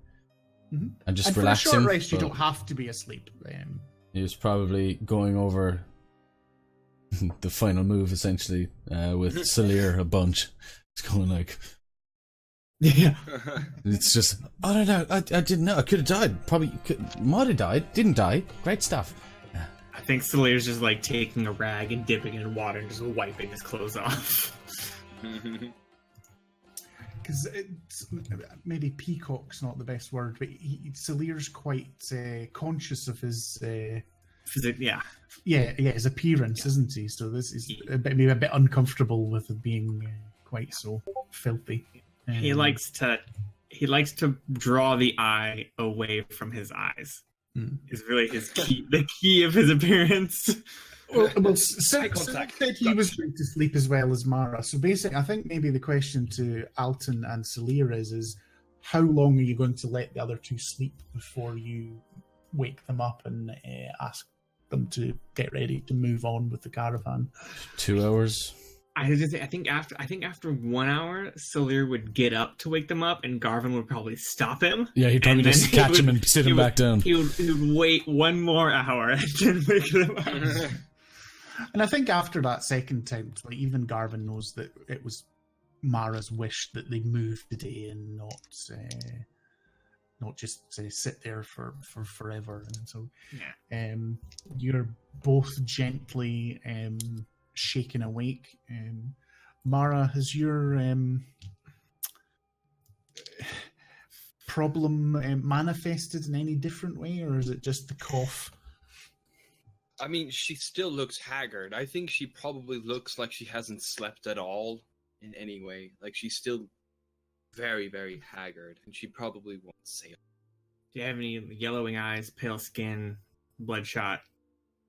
and just
And
relaxing.
for a short rest, you
but
don't have to be asleep.
He was probably going over the final move, essentially, with Salir a bunch. It's going like,
Yeah.
it's just, I don't know, I didn't know, I could have died. Probably might have died, didn't die. Great stuff.
I think Salir's just like taking a rag and dipping it in water and just wiping his clothes off.
Because maybe peacock's not the best word, but Salir's quite conscious of his his appearance, isn't he? So this is maybe a bit uncomfortable with it being quite so filthy.
He likes to draw the eye away from his eyes. Is really his key, the key of his appearance.
Well, said he was going to sleep as well as Mara. So basically, I think maybe the question to Alton and Salir is how long are you going to let the other two sleep before you wake them up and ask them to get ready to move on with the caravan?
2 hours.
I think after 1 hour, Salir would get up to wake them up, and Garvin would probably stop him.
Yeah, he'd probably just catch him and sit him back down.
He would wait 1 more hour and then wake them up.
And I think after that second time, like even Garvin knows that it was Mara's wish that they move today and not just sit there for forever. And so, you're both gently shaken awake. Mara, has your problem manifested in any different way, or is it just the cough?
I mean, she still looks haggard. I think she probably looks like she hasn't slept at all in any way. Like, she's still very, very haggard, and she probably won't say it.
Do you have any yellowing eyes, pale skin, bloodshot?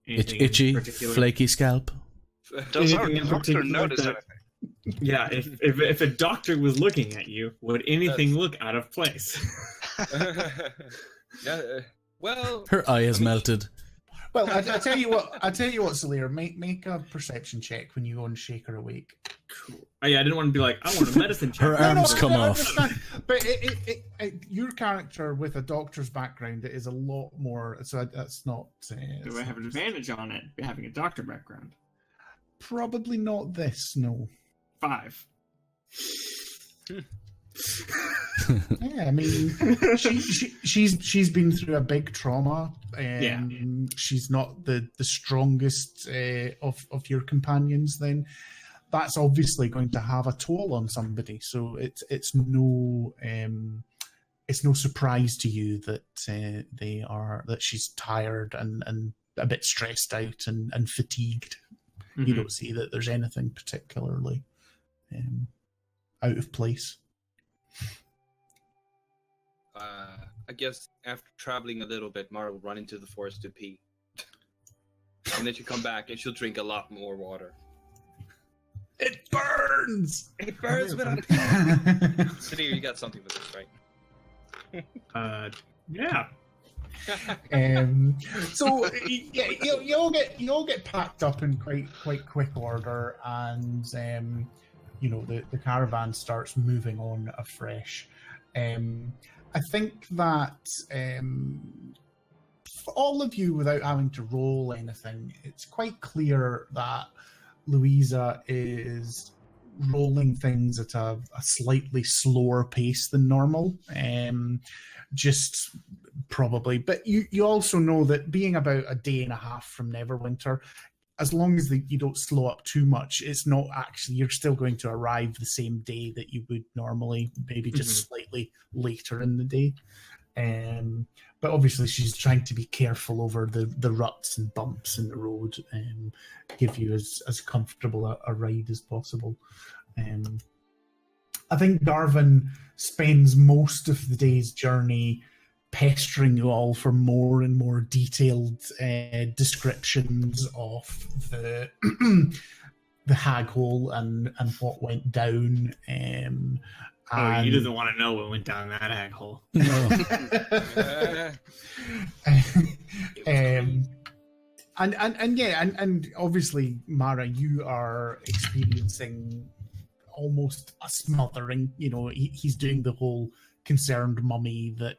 Itchy, flaky scalp?
Does our doctor notice anything?
Yeah, if a doctor was looking at you, would anything look out of place?
Well,
her eye has melted.
Well, I tell you what, Salir, make a perception check when you go and shake her awake.
Cool. Oh, yeah, I didn't want to be like, I want a medicine check.
Her arms come off.
But your character with a doctor's background is a lot more. So that's not.
Do I have an advantage on it having a doctor background?
Probably not this. No.
5.
Yeah, I mean, she's been through a big trauma. She's not the strongest of your companions. Then that's obviously going to have a toll on somebody. So it's no surprise to you that that she's tired and a bit stressed out and fatigued. Mm-hmm. You don't see that there's anything particularly out of place.
I guess after traveling a little bit, Mara will run into the forest to pee. And then she'll come back and she'll drink a lot more water.
It burns!
It burns without Sadir, you got something for this, right?
Yeah.
So yeah, you all get packed up in quite quick order, and the caravan starts moving on afresh. I think that for all of you, without having to roll anything, it's quite clear that Louisa is rolling things at a slightly slower pace than normal. Just probably. But you also know that being about a day and a half from Neverwinter, as long as you don't slow up too much, it's not actually, you're still going to arrive the same day that you would normally, maybe just slightly later in the day. But obviously she's trying to be careful over the ruts and bumps in the road and give you as comfortable a ride as possible. I think Garvin spends most of the day's journey pestering you all for more and more detailed descriptions of the the hag hole and what went down.
He doesn't want to know what went down that hag hole.
No.
And obviously, Mara, you are experiencing almost a smothering. He's doing the whole concerned mummy that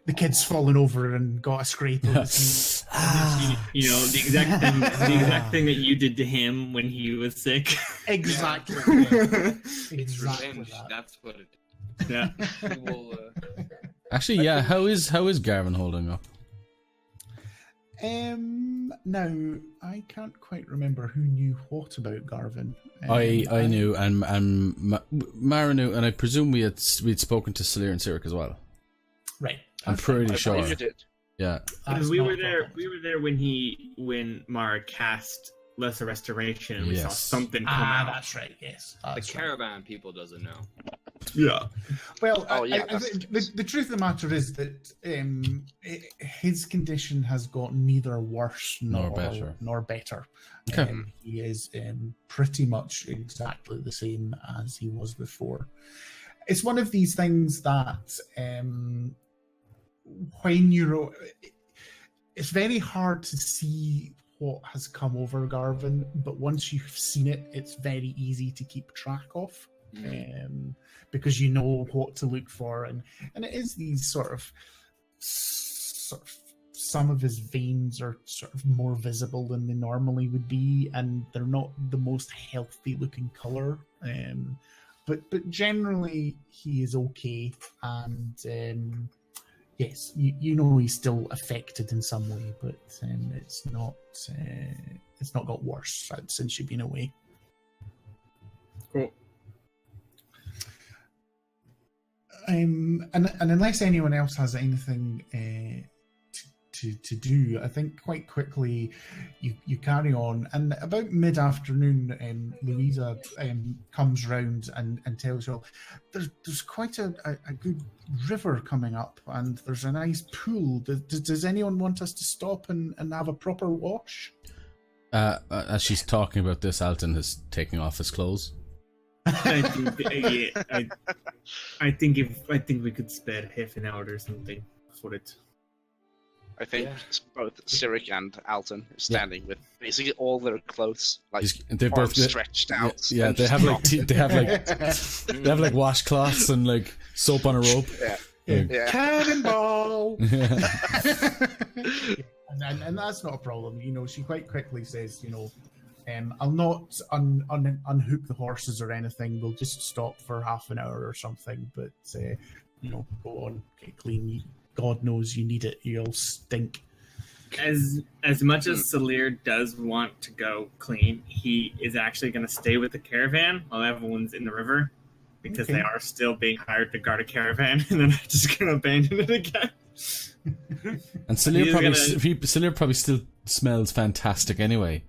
the kid's fallen over and got a scrape on his knee.
The exact thing that you did to him when he was sick.
Exactly.
It's
Exactly
revenge.
that.
That's what it is.
Yeah.
We'll,
Actually, yeah. How is Garvin holding up?
Now I can't quite remember who knew what about Garvin.
I knew, and Mara knew, and I presume we'd spoken to Salir and Sirik as well.
Right.
I'm pretty sure.
You did.
Yeah.
Because we were there. We were there when Mara cast Lesser Restoration, and we saw something come out.
That's right. Yes.
The caravan people doesn't know.
Yeah.
Well, the truth of the matter is that his condition has got neither worse nor better.
Okay.
He is pretty much exactly the same as he was before. It's one of these things that when you're... It's very hard to see what has come over Garvin, but once you've seen it, it's very easy to keep track of. Because you know what to look for, and it is these sort of some of his veins are sort of more visible than they normally would be, and they're not the most healthy looking color. But generally he is okay, and yes, you know he's still affected in some way, but it's not got worse since you've been away.
Cool.
And unless anyone else has anything to do, I think quite quickly you carry on. And about mid-afternoon, Louisa comes round and tells you, there's quite a good river coming up, and there's a nice pool. Does anyone want us to stop and have a proper wash?
As she's talking about this, Alton is taking off his clothes.
I think we could spare half an hour or something for it.
I think both Sirik and Alton are standing with basically all their clothes, like
they're both
stretched out.
Yeah, they have like they have like washcloths and like soap on a rope.
Yeah.
Cannonball. And that's not a problem. You know, she quite quickly says, I'll not unhook the horses or anything. We'll just stop for half an hour or something. But go on, get clean. God knows you need it. You all stink.
As much as Salir does want to go clean, he is actually going to stay with the caravan while everyone's in the river, because they are still being hired to guard a caravan, and they're not just going to abandon it again.
And Salir probably still smells fantastic anyway,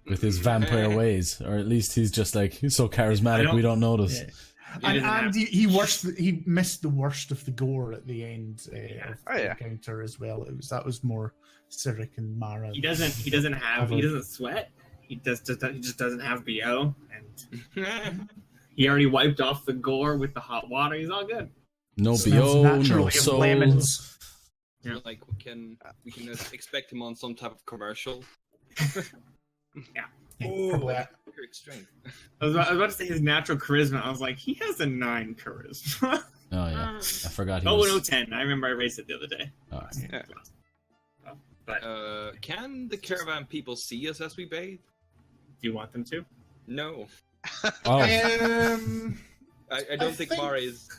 with his vampire ways, or at least he's just like, he's so charismatic we don't notice.
Yeah. And he missed the worst of the gore at the end of the encounter as well. That was more Sirik and Mara.
He doesn't sweat. He just doesn't have BO, and he already wiped off the gore with the hot water. He's all good.
No BO, no soul.
Lemons.
Yeah. Like we can expect him on some type of commercial.
Yeah.
Strength.
I was about to say his natural charisma. I was like, he has a 9 charisma.
Oh yeah, I forgot.
No, 10. I remember I raised it the other day.
Oh,
yeah. But
can the caravan people see us as we bathe?
Do you want them to?
No.
Oh.
I don't think Mara is.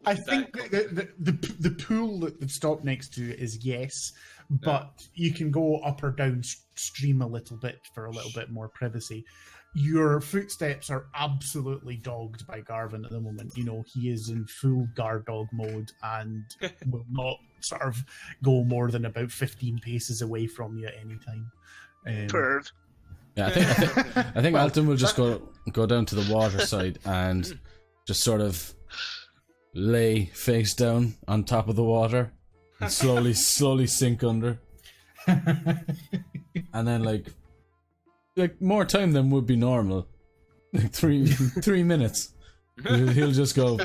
I think the pool that they've stopped next to is yes, but you can go up or downstream a little bit for a little bit more privacy. Your footsteps are absolutely dogged by Garvin at the moment. He is in full guard dog mode and will not sort of go more than about 15 paces away from you at any time.
Bird.
Yeah, I think Alton will just go down to the water side and just sort of lay face down on top of the water and slowly sink under. And then like more time than would be normal, like 3 minutes, he'll just go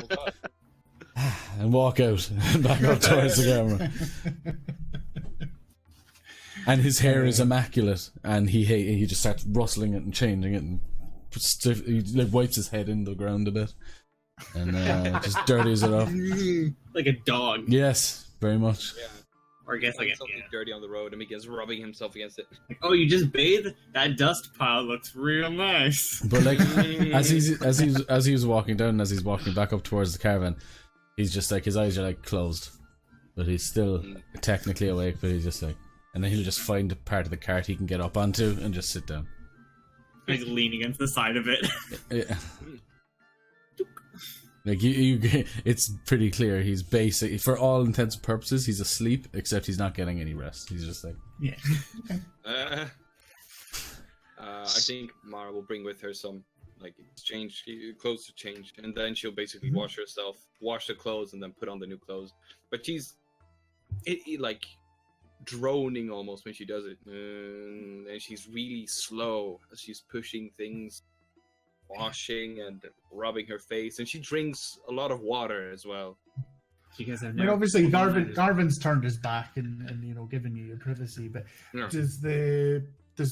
and walk out and back up towards the camera. And his hair is immaculate, and he just starts rustling it and changing it, and he like wipes his head in the ground a bit and just dirties it up
like a dog.
Yes, very much.
Yeah.
Or I guess like
something dirty on the road and begins rubbing himself against it.
Like, oh, you just bathed? That dust pile looks real nice.
But like as he's walking down and as he's walking back up towards the caravan, he's just like, his eyes are like closed, but he's still technically awake. But he's just like, and then he'll just find a part of the cart he can get up onto and just sit down.
Like lean against the side of it.
Yeah. Like it's pretty clear he's basic for all intents and purposes. He's asleep, except he's not getting any rest. He's just like,
Yeah.
I think Mara will bring with her some clothes to change, and then she'll basically wash herself, wash the clothes, and then put on the new clothes. But she's like droning almost when she does it, and she's really slow as she's pushing things, washing and rubbing her face, and she drinks a lot of water as well.
You guys have
I mean, obviously, Garvin's turned his back and given you your privacy, but
Yeah.
does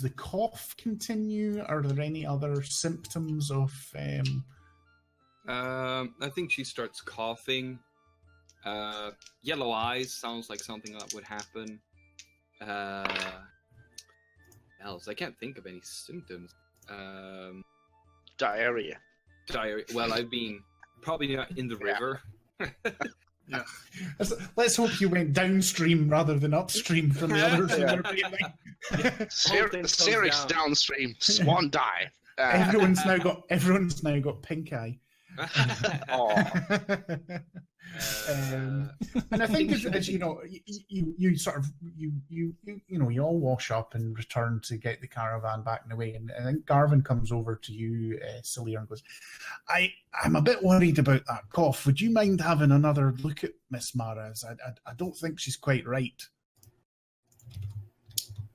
the cough continue? Are there any other symptoms of?
I think she starts coughing. Yellow eyes sounds like something that would happen. Else, I can't think of any symptoms.
Diarrhea.
Diarrhea. Well, I've been probably not in the river.
Yeah.
Let's hope you went downstream rather than upstream from the others.
Yeah.
Thing
Siric's
comes
downstream. Swan dive.
Everyone's now got pink eye. And I think as you know, you sort of you all wash up and return to get the caravan back in the way, and I think Garvin comes over to you, Celia, and goes, I'm a bit worried about that cough. Would you mind having another look at Miss Mara's? I don't think she's quite right.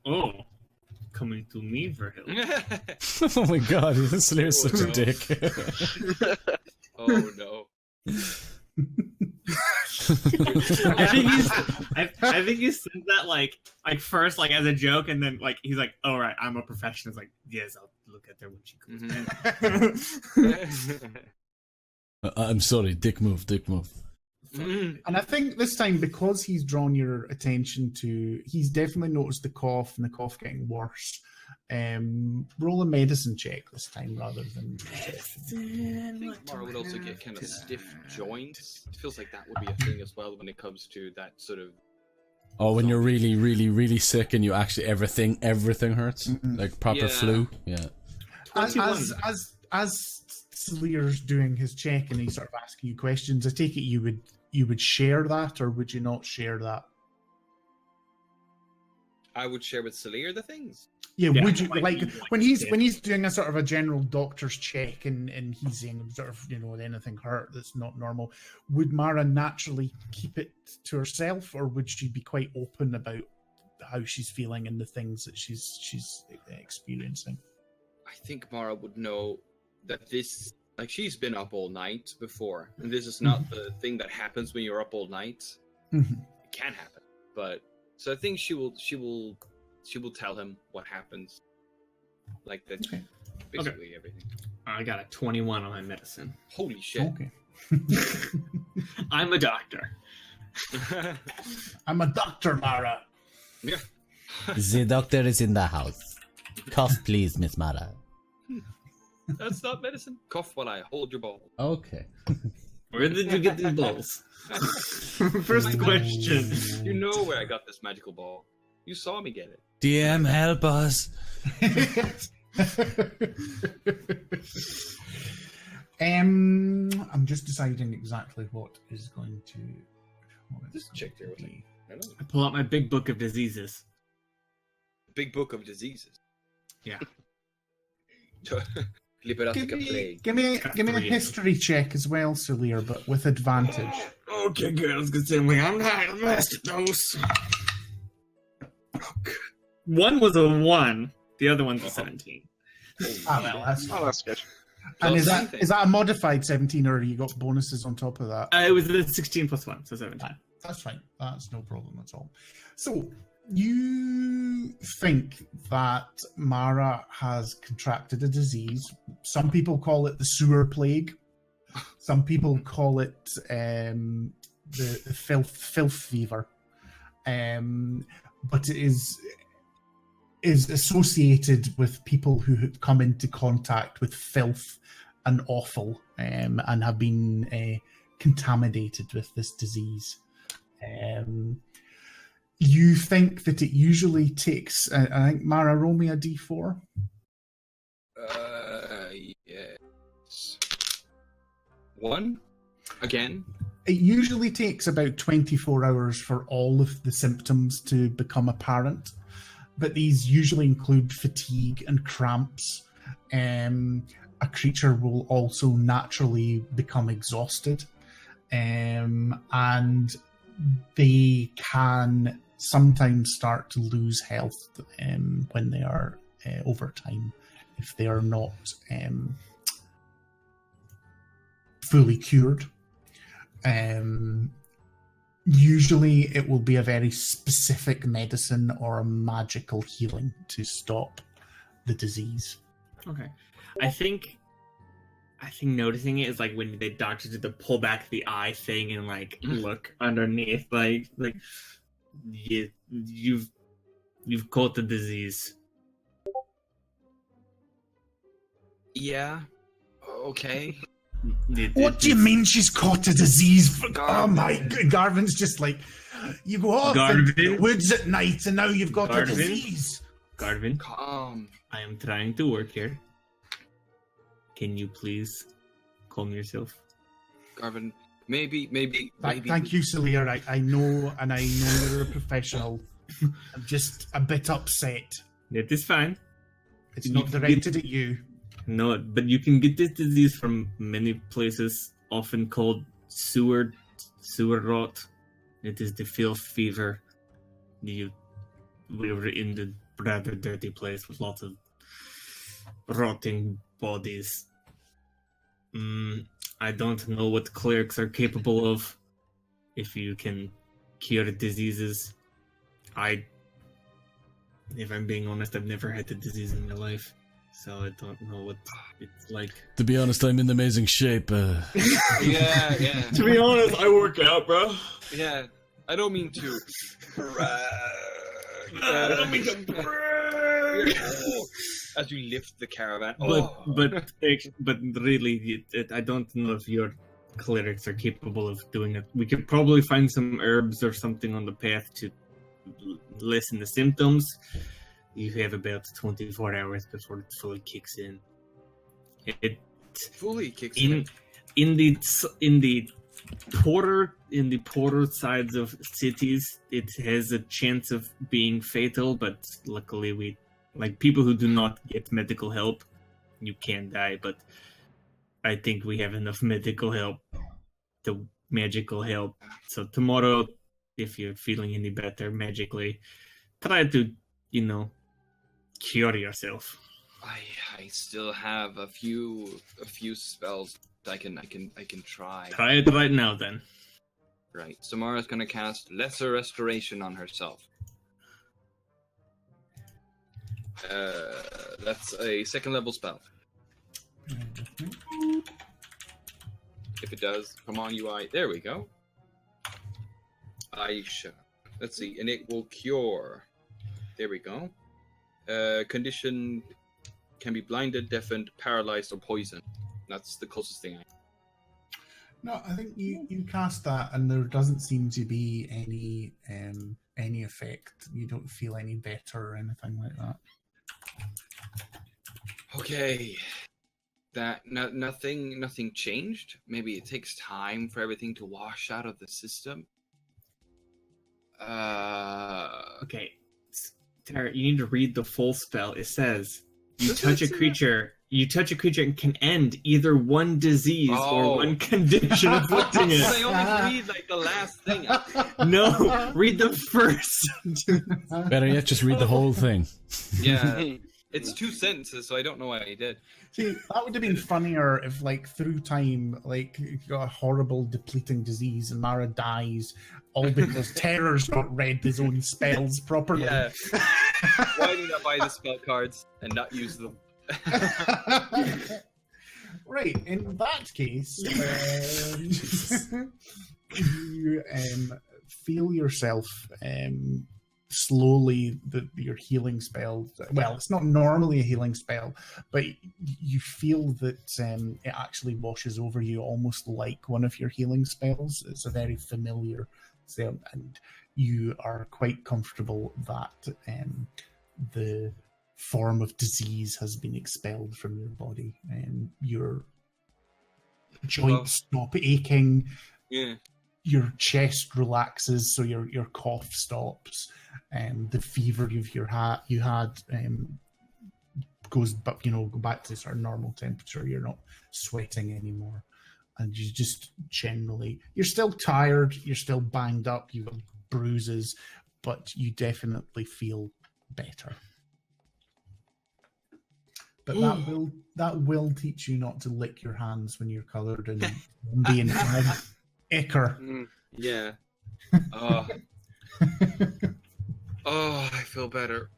Oh, coming to me for help.
oh my god, Slier's such a
no.
dick.
Oh no.
I think he said that like first like as a joke, and then like he's like, "All right, I'm a professional." It's like, "Yes, I'll look at her when she comes back."
I'm sorry, dick move.
And I think this time, because he's drawn your attention to, he's definitely noticed the cough and the cough getting worse. Roll a medicine check this time rather than perception.
I think Mara would also get kind of stiff joints. It feels like that would be a thing as well when it comes to that sort of.
Oh, when you're really, really, really sick and you actually everything hurts, like proper
Yeah.
flu. Yeah.
As Lear's doing his check and he's sort of asking you questions, I take it you would share that, or would you not share that?
I would share with Celia the things.
Yeah,
Yeah,
would you
like
like
you-
when he's doing a sort of a general doctor's check and he's saying sort of anything hurt that's not normal? Would Mara naturally keep it to herself, or would she be quite open about how she's feeling and the things that she's experiencing?
I think Mara would know that this, like, she's been up all night before, and this is not the thing that happens when you're up all night.
Mhm.
It can happen, but so I think she will tell him what happens, like that,
Okay.
basically everything.
I got a 21 on my medicine.
Holy shit!
Okay.
I'm a doctor.
I'm a doctor, Mara.
Yeah.
The doctor is in the house. Cough, please, Miss Mara.
That's not medicine. Cough while I hold your ball.
Okay.
Where did you get these balls? First question.
You know where I got this magical ball. You saw me get it.
DM, help us.
I'm just deciding exactly what is going to.
Just check there with me. I know.
I pull out my big book of diseases.
Big book of diseases.
Yeah.
Liberate plague.
Give me a history check as well, Celia, but with advantage.
Okay, good. I was gonna say, I'm not a master dose. One was a 1. The other one's a 17.
Well,
That's good.
and is
Well,
that a modified 17, or you got bonuses on top of that?
It was a 16 plus 1, so 17.
That's fine. That's no problem at all. So you think that Mara has contracted a disease. Some people call it the sewer plague. Some people call it the filth fever. But it is associated with people who have come into contact with filth and offal and have been contaminated with this disease. You think that it usually takes, I think, Mara, roll me a d4.
Yes. 1? Again?
It usually takes about 24 hours for all of the symptoms to become apparent, but these usually include fatigue and cramps. A creature will also naturally become exhausted, and they can sometimes start to lose health when they are over time, if they are not fully cured. Usually it will be a very specific medicine or a magical healing to stop the disease.
Okay. I think noticing it is like when the doctors did the pull back the eye thing and like look underneath, like you've caught the disease.
Yeah. Okay.
What do you mean she's caught a disease? Oh my, Garvin's just like, you go off in the woods at night and now you've got a disease.
Garvin,
Calm.
I am trying to work here. Can you please calm yourself?
Garvin, maybe.
Thank you, Celia. I know, and I know you're a professional. I'm just a bit upset.
It is fine.
It's not directed at you.
No, but you can get this disease from many places, often called sewer rot. It is the filth fever. We were in the rather dirty place with lots of rotting bodies. I don't know what clerics are capable of. If you can cure diseases, if I'm being honest, I've never had a disease in my life, so I don't know what it's like.
To be honest, I'm in amazing shape.
Yeah.
To be honest, I work out, bro.
Yeah, I don't mean to. As you lift the caravan.
But really, I don't know if your clerics are capable of doing it. We could probably find some herbs or something on the path to lessen the symptoms. You have about 24 hours before it fully kicks in. It
fully kicks in.
In the poorer sides of cities, it has a chance of being fatal, but luckily people who do not get medical help, you can die, but I think we have enough medical help to magical help. So tomorrow, if you're feeling any better magically, try to, cure yourself.
I still have a few spells I can try.
Try it right now then.
Right. Samara's gonna cast Lesser Restoration on herself. That's a 2nd level spell. If it does, come on, UI. There we go. Aisha. Let's see, and it will cure. There we go. Condition can be blinded, deafened, paralyzed, or poisoned. That's the closest thing.
No, I think you cast that, and there doesn't seem to be any effect. You don't feel any better or anything like that.
Okay. Nothing changed. Maybe it takes time for everything to wash out of the system.
Okay, Tara, you need to read the full spell. It says you touch a creature and can end either one disease or one condition afflicting it.
I only read the last thing.
No, read the first.
Better yet, just read the whole thing.
Yeah. It's 2 sentences, so I don't know why I did.
See, that would have been funnier if, through time, you got a horrible depleting disease and Mara dies, all because Terror's not read his own spells properly.
Yeah. Why did I buy the spell cards and not use them?
Right, in that case, you feel yourself slowly your healing spell. Well, it's not normally a healing spell, but you feel that it actually washes over you almost like one of your healing spells. It's a very familiar spell, and you are quite comfortable that the form of disease has been expelled from your body, and your joints stop aching,
Yeah.
your chest relaxes, so your cough stops, and the fever you had goes back to sort of normal temperature. You're not sweating anymore, and you just generally, you're still tired, you're still banged up, you've got bruises, but you definitely feel better. But that will teach you not to lick your hands when you're coloured in zombie and ichor.
Yeah. I feel better.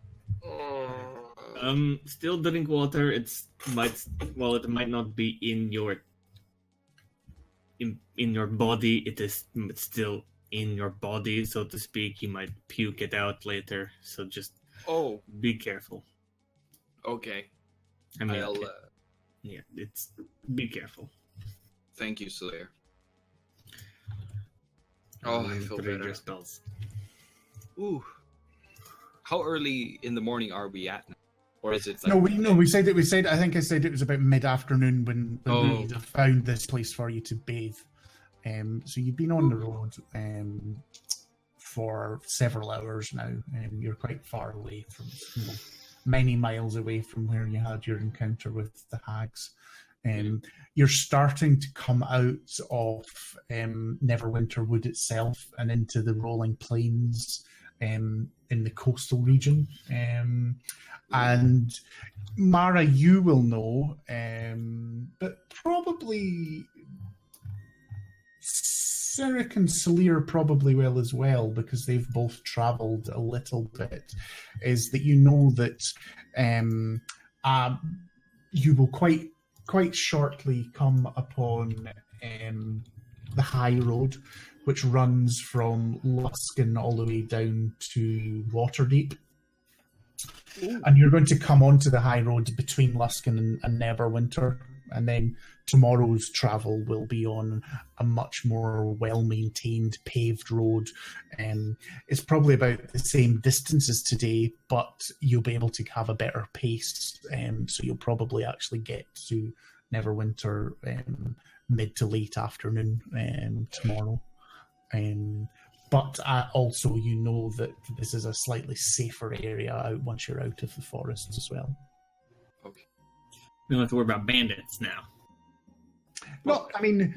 Still drink water. It might not be in your body. It is still in your body, so to speak. You might puke it out later. So just be careful.
Okay.
I mean,
I'll,
be careful.
Thank you, Slayer. I feel better.
Your spells.
Ooh. How early in the morning are we at now? Or is it like...
we said I think I said it was about mid-afternoon when we found this place for you to bathe. So you've been on the road for several hours now, and you're quite far away from, many miles away from where you had your encounter with the hags. You're starting to come out of Neverwinter Wood itself and into the rolling plains in the coastal region. And Mara, you will know, but probably Cyric and Salir probably will as well, because they've both travelled a little bit, is that you know that you will quite shortly come upon the high road, which runs from Luskan all the way down to Waterdeep. Ooh. And you're going to come onto the high road between Luskan and Neverwinter, and then tomorrow's travel will be on a much more well-maintained paved road. It's probably about the same distance as today, but you'll be able to have a better pace, so you'll probably actually get to Neverwinter mid to late afternoon tomorrow. But also, you know that this is a slightly safer area once you're out of the forest as well.
Okay.
We don't have to worry about bandits now.
No, I mean,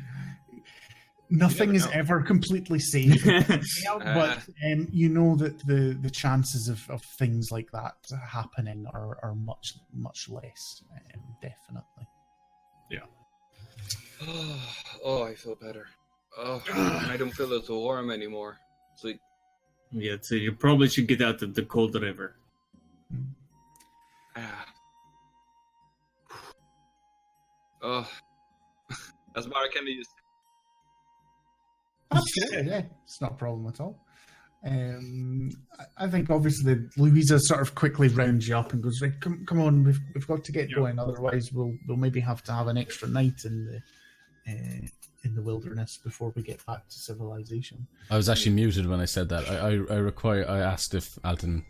nothing is ever completely safe. But you know that the chances of things like that happening are much, much less, definitely.
Yeah.
I feel better. I don't feel as warm anymore. So
you probably should get out of the cold river.
As Mara can use.
Absolutely, yeah. It's not a problem at all. I think obviously Louisa sort of quickly rounds you up and goes, right, come on, we've got to get going, otherwise we'll maybe have to have an extra night in the wilderness before we get back to civilization.
I was actually muted when I said that. I asked if Alton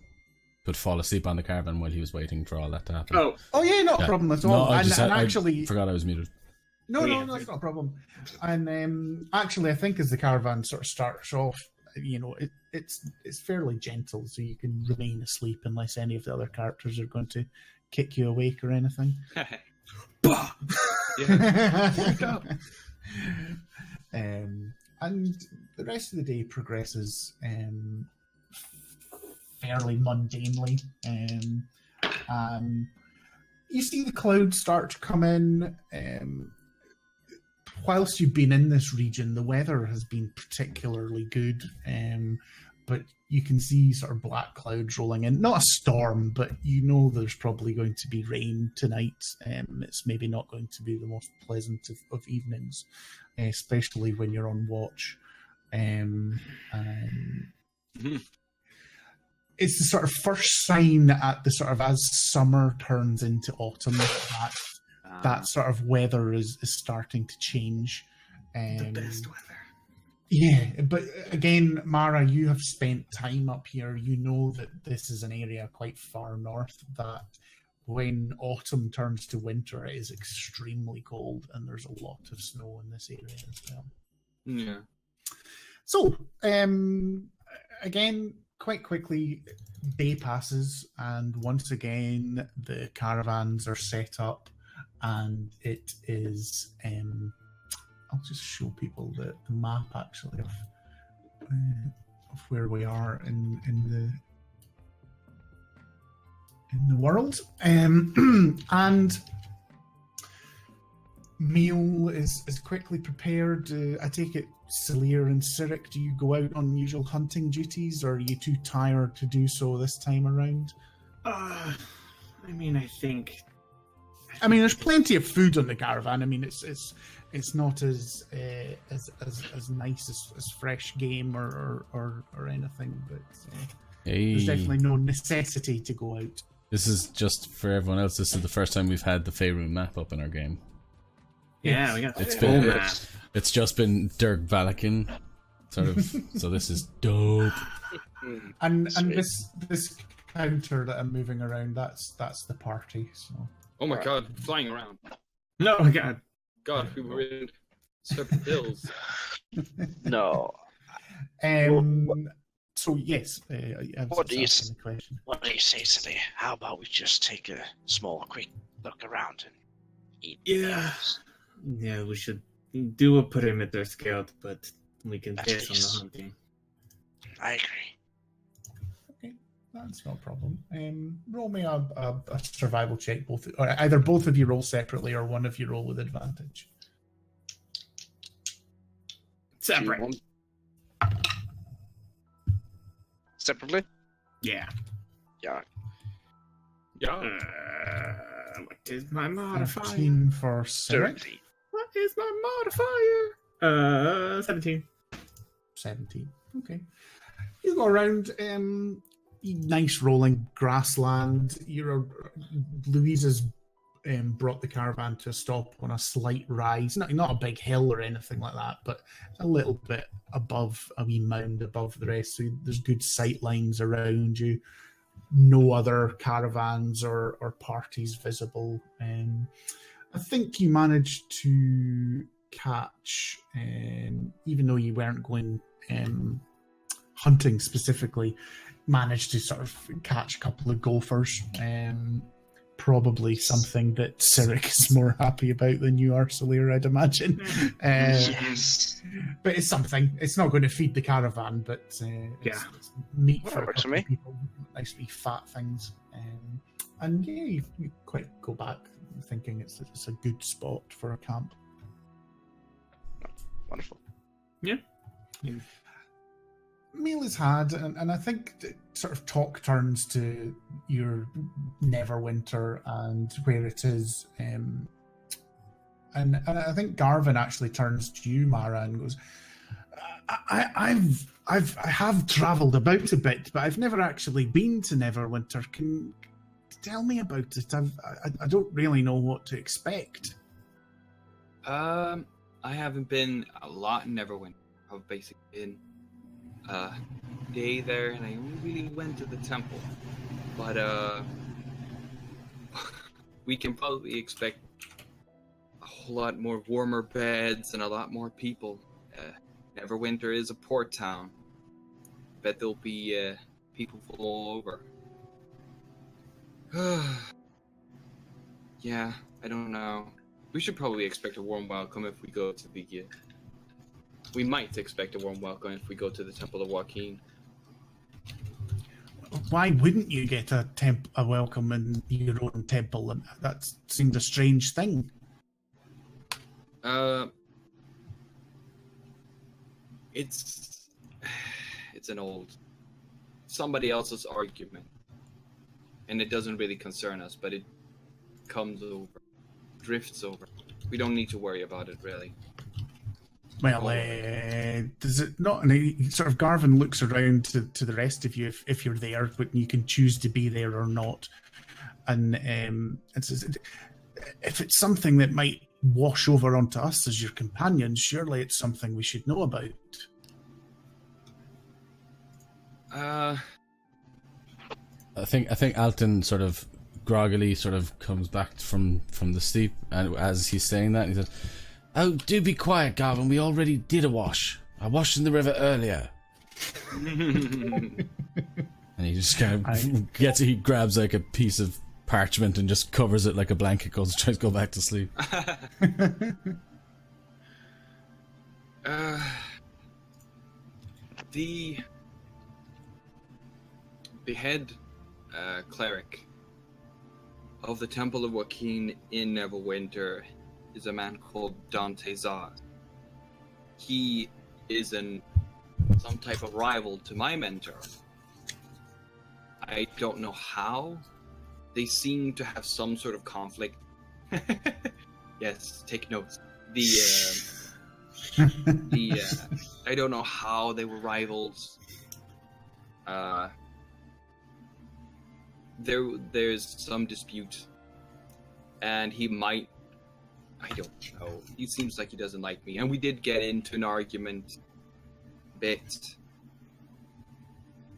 could fall asleep on the caravan while he was waiting for all that to happen.
Oh yeah, not a problem at all.
No, I
actually
forgot I was muted.
No, that's not a problem. And actually, I think as the caravan sort of starts off, it's fairly gentle, so you can remain asleep unless any of the other characters are going to kick you awake or anything. Wake up. And the rest of the day progresses fairly mundanely. You see the clouds start to come in. Whilst you've been in this region, the weather has been particularly good, but you can see sort of black clouds rolling in. Not a storm, but you know there's probably going to be rain tonight. It's maybe not going to be the most pleasant of evenings, especially when you're on watch. It's the sort of first sign at the sort of as summer turns into autumn that sort of weather is starting to change.
The best weather.
Yeah, but again, Mara, you have spent time up here. You know that this is an area quite far north that when autumn turns to winter, it is extremely cold and there's a lot of snow in this area as well.
Yeah.
So, again, quite quickly, day passes, and once again, the caravans are set up, and it is. I'll just show people the map actually of where we are in the world, and meal is quickly prepared. I take it, Salir and Cyric, do you go out on usual hunting duties, or are you too tired to do so this time around?
I mean, I think.
I mean, there's plenty of food on the caravan. I mean, it's not as nice as fresh game or anything, but there's definitely no necessity to go out.
This is just for everyone else. This is the first time we've had the Faerun map up in our game.
Yeah, we got
It's
the
been-
full map.
It's just been Dirk Valakin, sort of. So this is dope.
And
Sweet.
this counter that I'm moving around, that's the party. So
Oh my god, flying around.
No, my God.
God, we were in separate hills.
No.
so yes, I was
What do you
just asking the question.
What do you say, Silly? How about we just take a small, quick look around and eat?
Yeah. Yeah, we should do a perimeter scout, but we can
At
focus on
least.
the hunting.
I agree.
Okay, that's no problem. Roll me a survival check, or either both of you roll separately, or one of you roll with advantage.
Separate.
2, 1. Separately?
Yeah.
Yeah.
Yeah.
What is my modifier?
15 for Cyric.
30.
What is my modifier? 17.
17. Okay. You go around, nice rolling grassland. Louisa's brought the caravan to a stop on a slight rise. Not a big hill or anything like that, but a little bit above, a wee mound above the rest. So there's good sight lines around you. No other caravans or parties visible. I think you managed to catch, even though you weren't going hunting specifically, managed to sort of catch a couple of gophers. Probably something that Cyric is more happy about than you are, Salir, I'd imagine.
Yes.
But it's something. It's not going to feed the caravan, but it's meat for a
Works for
couple of
me.
people. Nice wee fat things. And yeah, you quite go back thinking it's a good spot for a camp.
Wonderful.
Meal is had, and I think that sort of talk turns to your Neverwinter and where it is. And I think Garvin actually turns to you, Mara, and goes, I have travelled about a bit, but I've never actually been to Neverwinter. Can you tell me about it? I don't really know what to expect.
I haven't been a lot in Neverwinter. I've basically been a day there, and I only really went to the temple. But we can probably expect a whole lot more warmer beds and a lot more people. Neverwinter is a port town. Bet there'll be people all over. Yeah, I don't know. We should probably expect a warm welcome if we go to the. We might expect a warm welcome if we go to the Temple of Joaquin.
Why wouldn't you get a welcome in your own temple? That seemed a strange thing.
It's an old somebody else's argument, and it doesn't really concern us, but it comes over, drifts over. We don't need to worry about it, really.
Well, does it not? And sort of Garvin looks around to the rest of you if you're there, but you can choose to be there or not. And says, if it's something that might wash over onto us as your companions, surely it's something we should know about.
I think Alton sort of groggily sort of comes back from the sleep, and as he's saying that, he says, "Oh, do be quiet, Garvin. We already did a wash. I washed in the river earlier." And he just kind of he grabs like a piece of parchment and just covers it like a blanket, tries to go back to sleep.
The head cleric of the Temple of Joaquin in Neverwinter is a man called Dante Zaz. He is some type of rival to my mentor. I don't know how. They seem to have some sort of conflict. Yes, take notes. I don't know how they were rivals. There's some dispute, and he might. I don't know. He seems like he doesn't like me, and we did get into an argument a bit.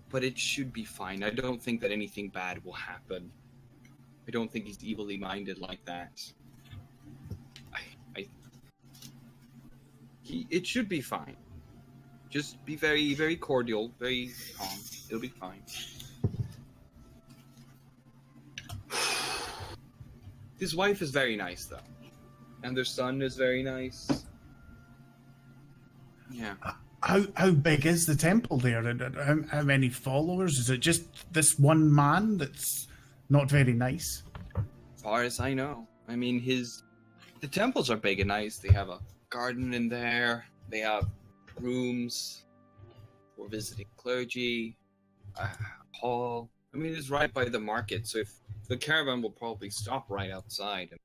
But it should be fine. I don't think that anything bad will happen. I don't think he's evilly minded like that. It should be fine. Just be very, very cordial, very calm. It'll be fine. His wife is very nice, though. And their son is very nice. Yeah.
How big is the temple there? How many followers? Is it just this one man that's not very nice?
As far as I know. I mean, the temples are big and nice. They have a garden in there. They have rooms for visiting clergy, a hall. I mean, it's right by the market, so if the caravan will probably stop right outside and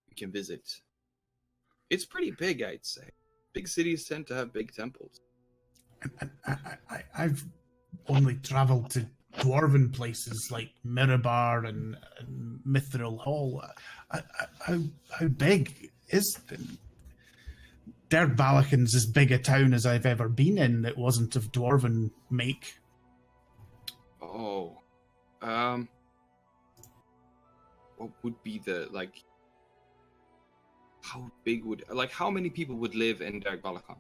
we can visit. It's pretty big, I'd say. Big cities tend to have big temples.
I've only travelled to dwarven places like Mirabar and Mithril Hall. How big is Dergbalakin's as big a town as I've ever been in that wasn't of dwarven make?
Oh, what would be how big how many people would live in Dergbalakan?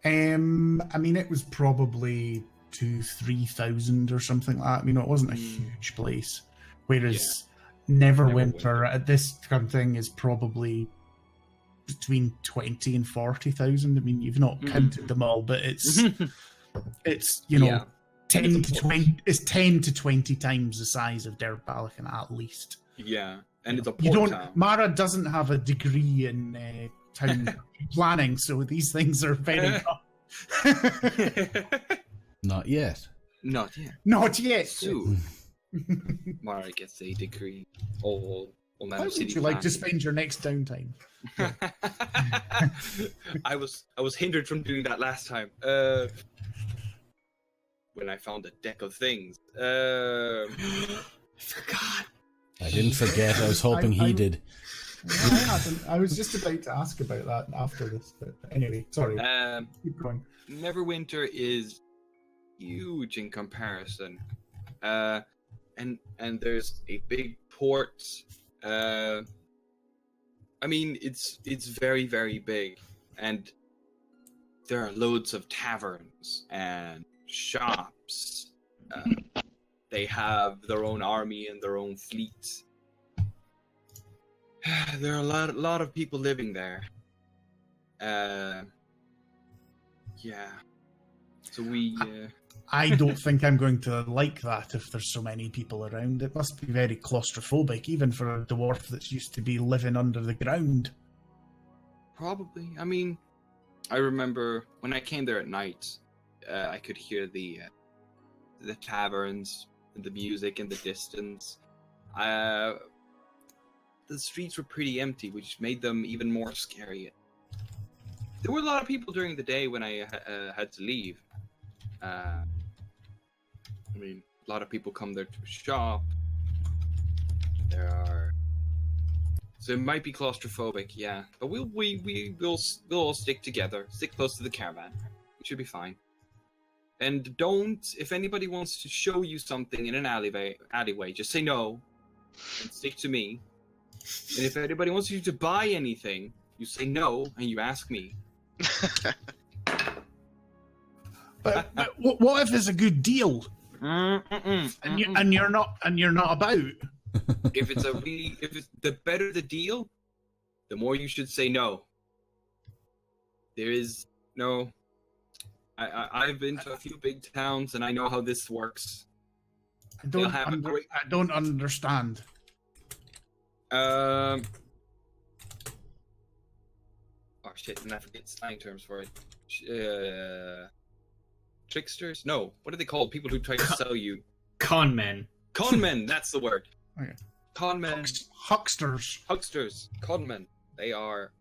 I mean, it was probably 2,000-3,000 or something like that. I mean, it wasn't a huge place. Whereas Neverwinter at this kind of thing is probably between 20 and 40,000. I mean, you've not counted them all, but it's 10 to 20. It's 10 to 20 times the size of Dergbalakan at least.
Yeah, and it's a port town.
Mara doesn't have a degree in town planning, so these things are very
Not yet.
Not yet.
Not yet.
Soon. Mara gets a degree. How
would you like to spend your next downtime?
I was hindered from doing that last time. When I found a deck of things. I forgot.
I didn't forget. I was hoping he did.
I was just about to ask about that after this, but anyway, sorry. Keep going.
Neverwinter is huge in comparison, and there's a big port. I mean, it's very, very big, and there are loads of taverns and shops. They have their own army and their own fleet. There are a lot of people living there. Yeah. So
I don't think I'm going to like that if there's so many people around. It must be very claustrophobic, even for a dwarf that's used to be living under the ground.
Probably. I mean, I remember when I came there at night, I could hear the taverns and the music in the distance. The streets were pretty empty, which made them even more scary. There were a lot of people during the day when I had to leave. I mean, a lot of people come there to shop. So it might be claustrophobic, yeah. But we'll all stick together, stick close to the caravan. It should be fine. And don't, if anybody wants to show you something in an alleyway, just say no and stick to me. And if anybody wants you to buy anything, you say no and you ask me.
But what if it's a good deal and you're not about?
If it's the better the deal, the more you should say no. There is no. I've been to a few big towns and I know how this works.
I don't understand.
Oh shit! And I forget slang terms for it. Tricksters? No. What are they called? People who try to sell you.
Con men.
Con men. That's the word.
Okay.
Con men.
Hucksters.
Hucksters. Con men. They are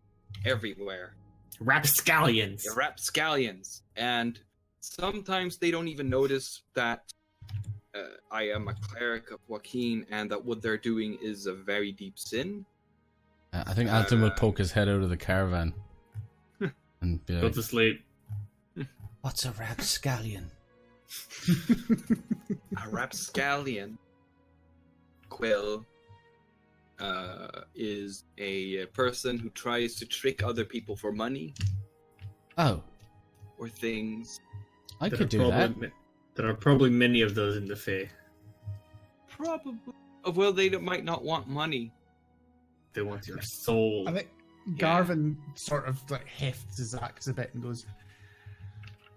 everywhere.
Rapscallions.
They're rapscallions, and sometimes they don't even notice that I am a cleric of Joaquin, and that what they're doing is a very deep sin.
I think Alton will poke his head out of the caravan and be
Go
like,
to sleep.
What's a rapscallion?
A rapscallion, Quill, is a person who tries to trick other people for money
"Oh,
or things.
I could do that."
There are probably many of those in the Fae.
Probably. Well, they might not want money.
They want your soul.
I think Garvin sort of like hefts his axe a bit and goes,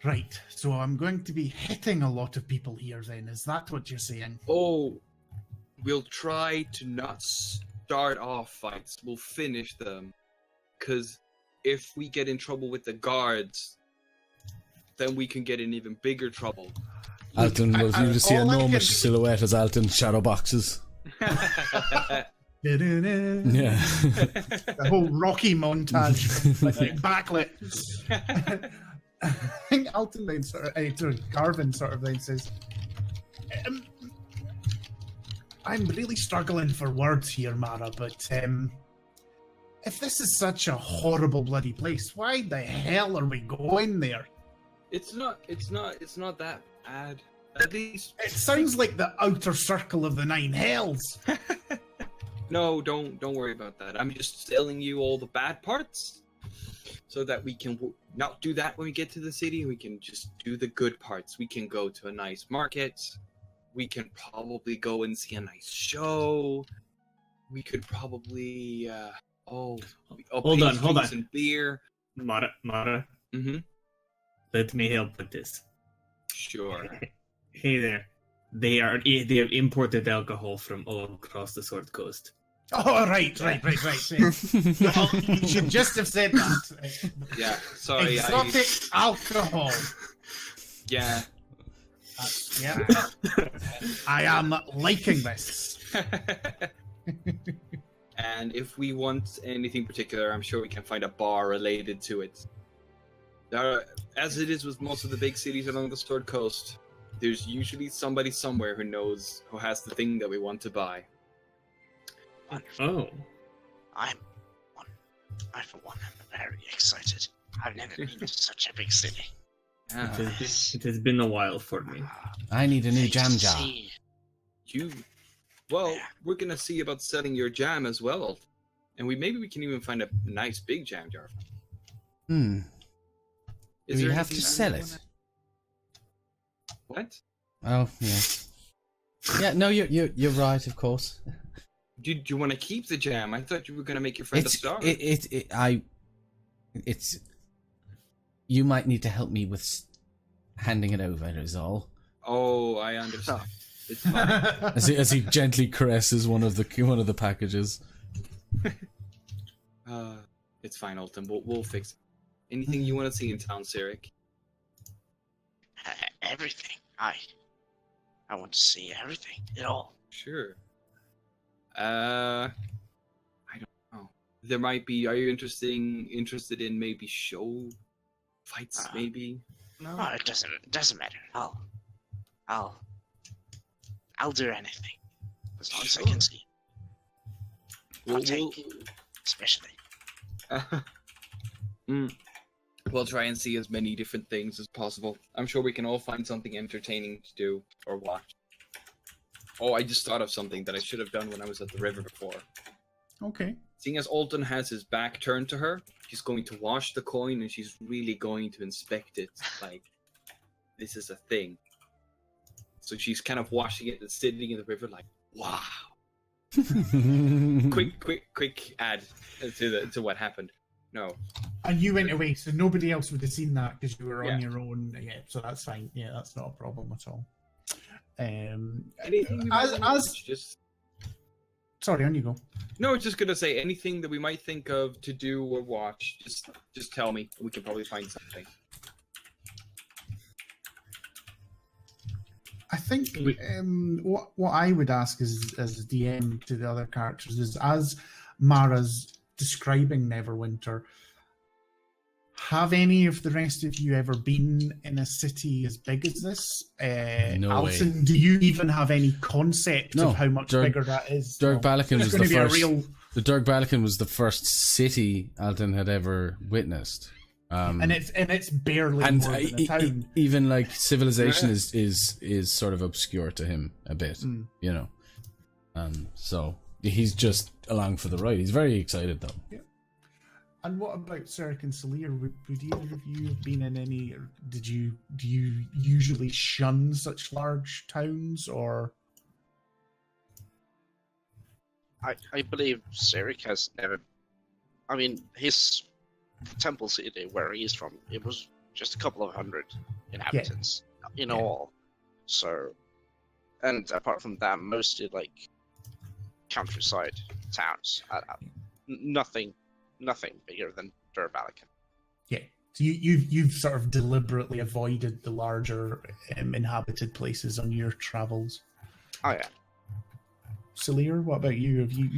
"Right, so I'm going to be hitting a lot of people here then, is that what you're saying?"
Oh, we'll try to not start off fights. We'll finish them. Because if we get in trouble with the guards, then we can get in even bigger trouble.
Alton will you just see
all I
enormous
can-
silhouette as Alton shadow boxes.
The
Yeah.
whole Rocky montage, like backlit. I think Alton then Garvin sort of then says, "I'm really struggling for words here, Mara, but if this is such a horrible bloody place, why the hell are we going there?
It's not that bad. At least
It sounds like the outer circle of the nine hells."
no, don't worry about that. I'm just telling you all the bad parts, so that we can not do that when we get to the city. We can just do the good parts. We can go to a nice market. We can probably go and see a nice show. We could probably
Hold on.
Some beer.
Mara,
Mm-hmm.
let me help with this.
Sure.
Hey there. They have imported alcohol from all across the Sword Coast.
Oh, right. You should just have said that.
Yeah. Sorry.
Exotic alcohol.
Yeah.
Yeah. I am liking this.
And if we want anything particular, I'm sure we can find a bar related to it. As it is with most of the big cities along the Sword Coast, there's usually somebody somewhere who has the thing that we want to buy.
Oh.
I for one am very excited. I've never been to such a big city.
Yeah.
It has been a while for me.
I need a new
Things
jam
to
jar.
see.
Well, we're gonna see about selling your jam as well, and maybe we can even find a nice big jam jar.
Do
Is
we
there
have
anything
to
you
sell
wanna-
it?
What?
Oh, yeah. Yeah, no, you're right, of course.
Do you want to keep the jam? I thought you were gonna make your friend a star.
You might need to help me with handing it over, is all.
Oh, I understand. It's fine.
As he gently caresses one of the packages.
It's fine, Alton. We'll fix it. Anything you want to see in town, Sirik?
Everything. I want to see everything. It all.
Sure. I don't know. There might be. Are you interested in maybe show fights? Maybe. No.
Oh, it doesn't matter. I'll do anything as long as I can see. I'll take, especially.
We'll try and see as many different things as possible. I'm sure we can all find something entertaining to do or watch. Oh, I just thought of something that I should have done when I was at the river before.
Okay.
Seeing as Alton has his back turned to her, she's going to wash the coin and she's really going to inspect it like this is a thing. So she's kind of washing it and sitting in the river like, wow. Quick add to what happened. No.
And you went away, so nobody else would have seen that because you were on
Yeah.
your own. Yeah, so that's fine. Yeah, that's not a problem at all.
Anything you
as-
might
as-
just
Sorry, on you go.
No, just gonna say anything that we might think of to do or watch. Just tell me. We can probably find something.
I think what I would ask is, as a DM to the other characters, is as Mara's describing Neverwinter, have any of the rest of you ever been in a city as big as this?
No
Alison,
way.
do you even have any concept
No,
of how much
Dirk-
bigger that is?
Dirk Balakin
It's
was
going
the
to be
first.
a real,
The Dirk Balakin was the first city Alton had ever witnessed.
and it's barely
And
more than a town.
even like civilization is sort of obscure to him a bit,
Mm.
you know. So he's just along for the ride. He's very excited though.
And what about Cirque and Salir? Would either of you have been in any? Or do you usually shun such large towns, or?
I believe Sirik has never. I mean, his temple city where he's from, it was just a couple of hundred inhabitants in all. So, and apart from that, mostly like countryside towns. Nothing bigger than Durbalican.
Yeah, so you've sort of deliberately avoided the larger inhabited places on your travels.
Oh yeah.
Salir, what about you? Have you?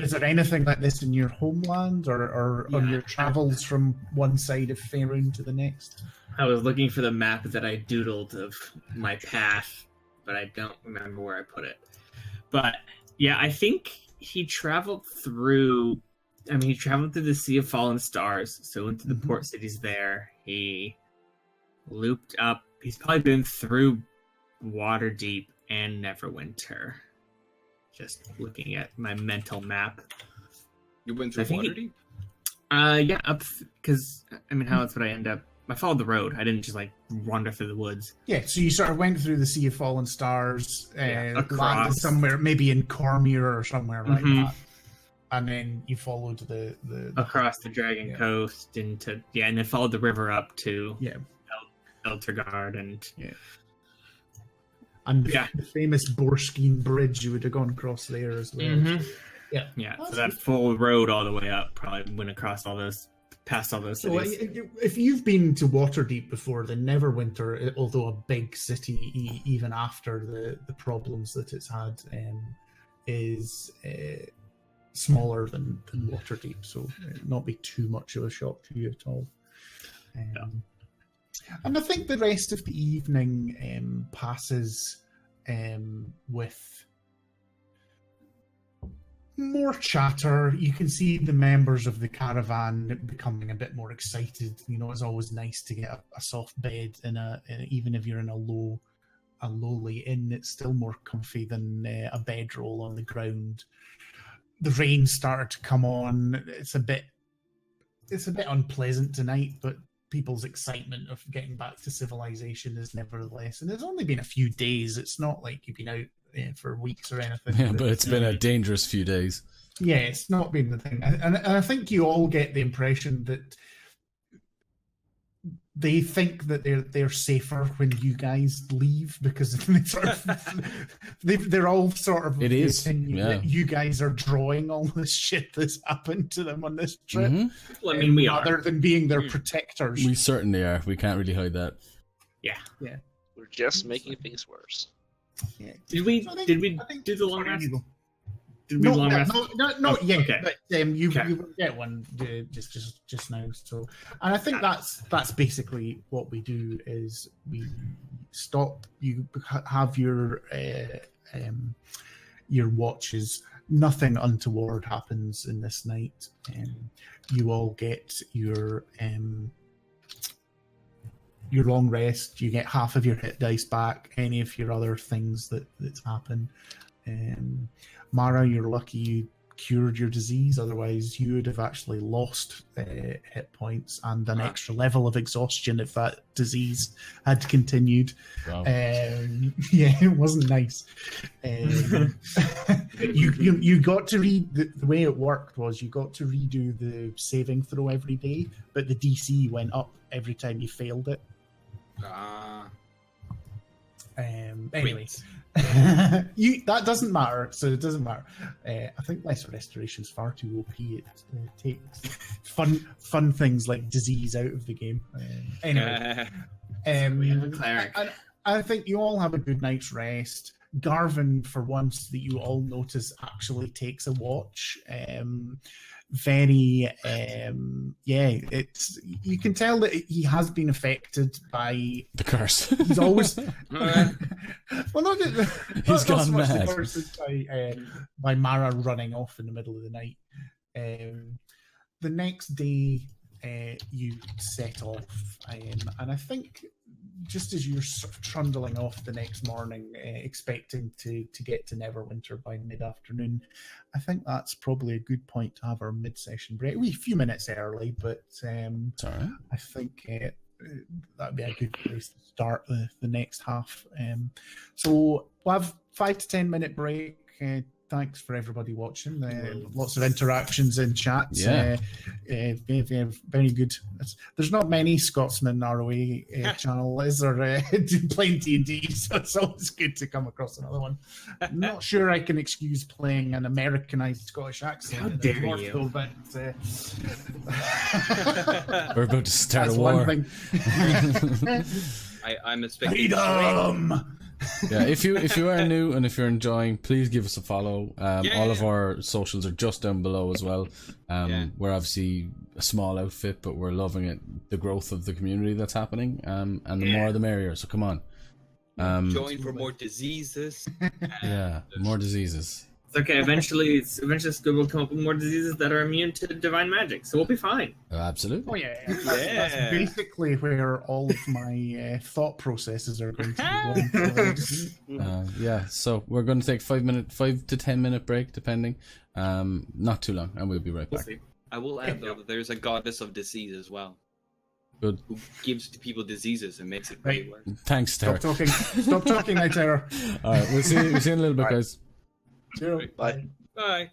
Is there anything like this in your homeland, or on your travels from one side of Faerun to the next?
I was looking for the map that I doodled of my path, but I don't remember where I put it. But yeah, I think he traveled through. I mean, he traveled through the Sea of Fallen Stars, so into the port cities there. He looped up. He's probably been through Waterdeep and Neverwinter. Just looking at my mental map.
You went through
I think
Waterdeep?
Yeah, up because I mean, how else would I end up? I followed the road. I didn't just like wander through the woods.
Yeah, so you sort of went through the Sea of Fallen Stars, landed
across
somewhere, maybe in Cormyr or somewhere like
Mhm.
that, and then you followed the
across the Dragon Coast into and then followed the river up to Eltergard and
and the famous Borskine Bridge. You would have gone across there as well.
Mhm.
Yeah.
So that full road all the way up probably went across all those, past all those
So
cities.
if you've been to Waterdeep before, then Neverwinter, although a big city, even after the problems that it's had, is smaller than Waterdeep, so not be too much of a shock to you at all. And I think the rest of the evening passes with more chatter. You can see the members of the caravan becoming a bit more excited. You know, it's always nice to get a soft bed even if you're in a lowly inn. It's still more comfy than a bedroll on the ground. The rain started to come on. It's a bit unpleasant tonight, but people's excitement of getting back to civilization is nevertheless. And it's only been a few days. It's not like you've been out for weeks or anything.
Yeah, but it's been a dangerous few days.
Yeah, it's not been the thing. And I think you all get the impression that they think that they're safer when you guys leave, because they sort of, they're all sort of
It is,
that you guys are drawing all this shit that's happened to them on this trip,
Well, I mean, we are.
rather than being their protectors.
We certainly are. We can't really hide that.
Yeah.
We're just making things worse.
Yeah.
Did we
So I think-
do the long
sorry,
rest?
you go.
Did we long rest?
Not yet.
okay.
But you
Okay.
will get one just now. So, and I think that's basically what we do. Is we stop. You have your watches. nothing untoward happens in this night. You all get your long rest. You get half of your hit dice back. Any of your other things that's happened. Mara, you're lucky you cured your disease. Otherwise, you would have actually lost hit points and an extra level of exhaustion if that disease had continued.
Wow.
Yeah, it wasn't nice. You got to read the way it worked was you got to redo the saving throw every day, but the DC went up every time you failed it. Anyway, that doesn't matter. So it doesn't matter. I think lesser restoration is far too OP. It takes fun things like disease out of the game. Anyway,
we have a cleric.
I think you all have a good night's rest. Garvin, for once, that you all notice actually takes a watch. It's you can tell that he has been affected by
The curse.
He's always well, not
He's
not
gone
so much
mad.
the curse by Mara running off in the middle of the night. The next day, you set off, and I think just as you're sort of trundling off the next morning, expecting to get to Neverwinter by mid-afternoon, I think that's probably a good point to have our mid-session break. We're a few minutes early, but
Sorry.
I think that'd be a good place to start the next half. So we'll have 5 to 10 minute break. Thanks for everybody watching. Lots of interactions in chat.
Yeah.
Very good. There's not many Scotsmen ROA channel, is there, playing D&D, so it's always good to come across another one. I'm not sure I can excuse playing an Americanized Scottish accent.
How
in a
dare
dwarf,
you.
though, but,
We're about to start
that's
a
one
war.
thing.
I'm expecting
Freedom!
Yeah, if you are new and if you're enjoying, please give us a follow. All of our socials are just down below as well. We're obviously a small outfit, but we're loving it, the growth of the community that's happening. And the more the merrier. So come on.
join for more diseases.
Yeah, more diseases.
It's okay. Eventually, Squid will come up with more diseases that are immune to divine magic, so we'll be fine.
Absolutely.
Oh yeah, that's basically where all of my thought processes are going to be going.
Yeah, so we're going to take 5 to 10 minute break, depending. Not too long, and we'll be right back.
I will add though that there's a goddess of disease as well.
Good.
Who gives to people diseases and makes it way worse.
Thanks, Tara.
Stop talking now, Tara.
All right, we'll see you in a little bit, guys.
Zero.
Bye.
Bye.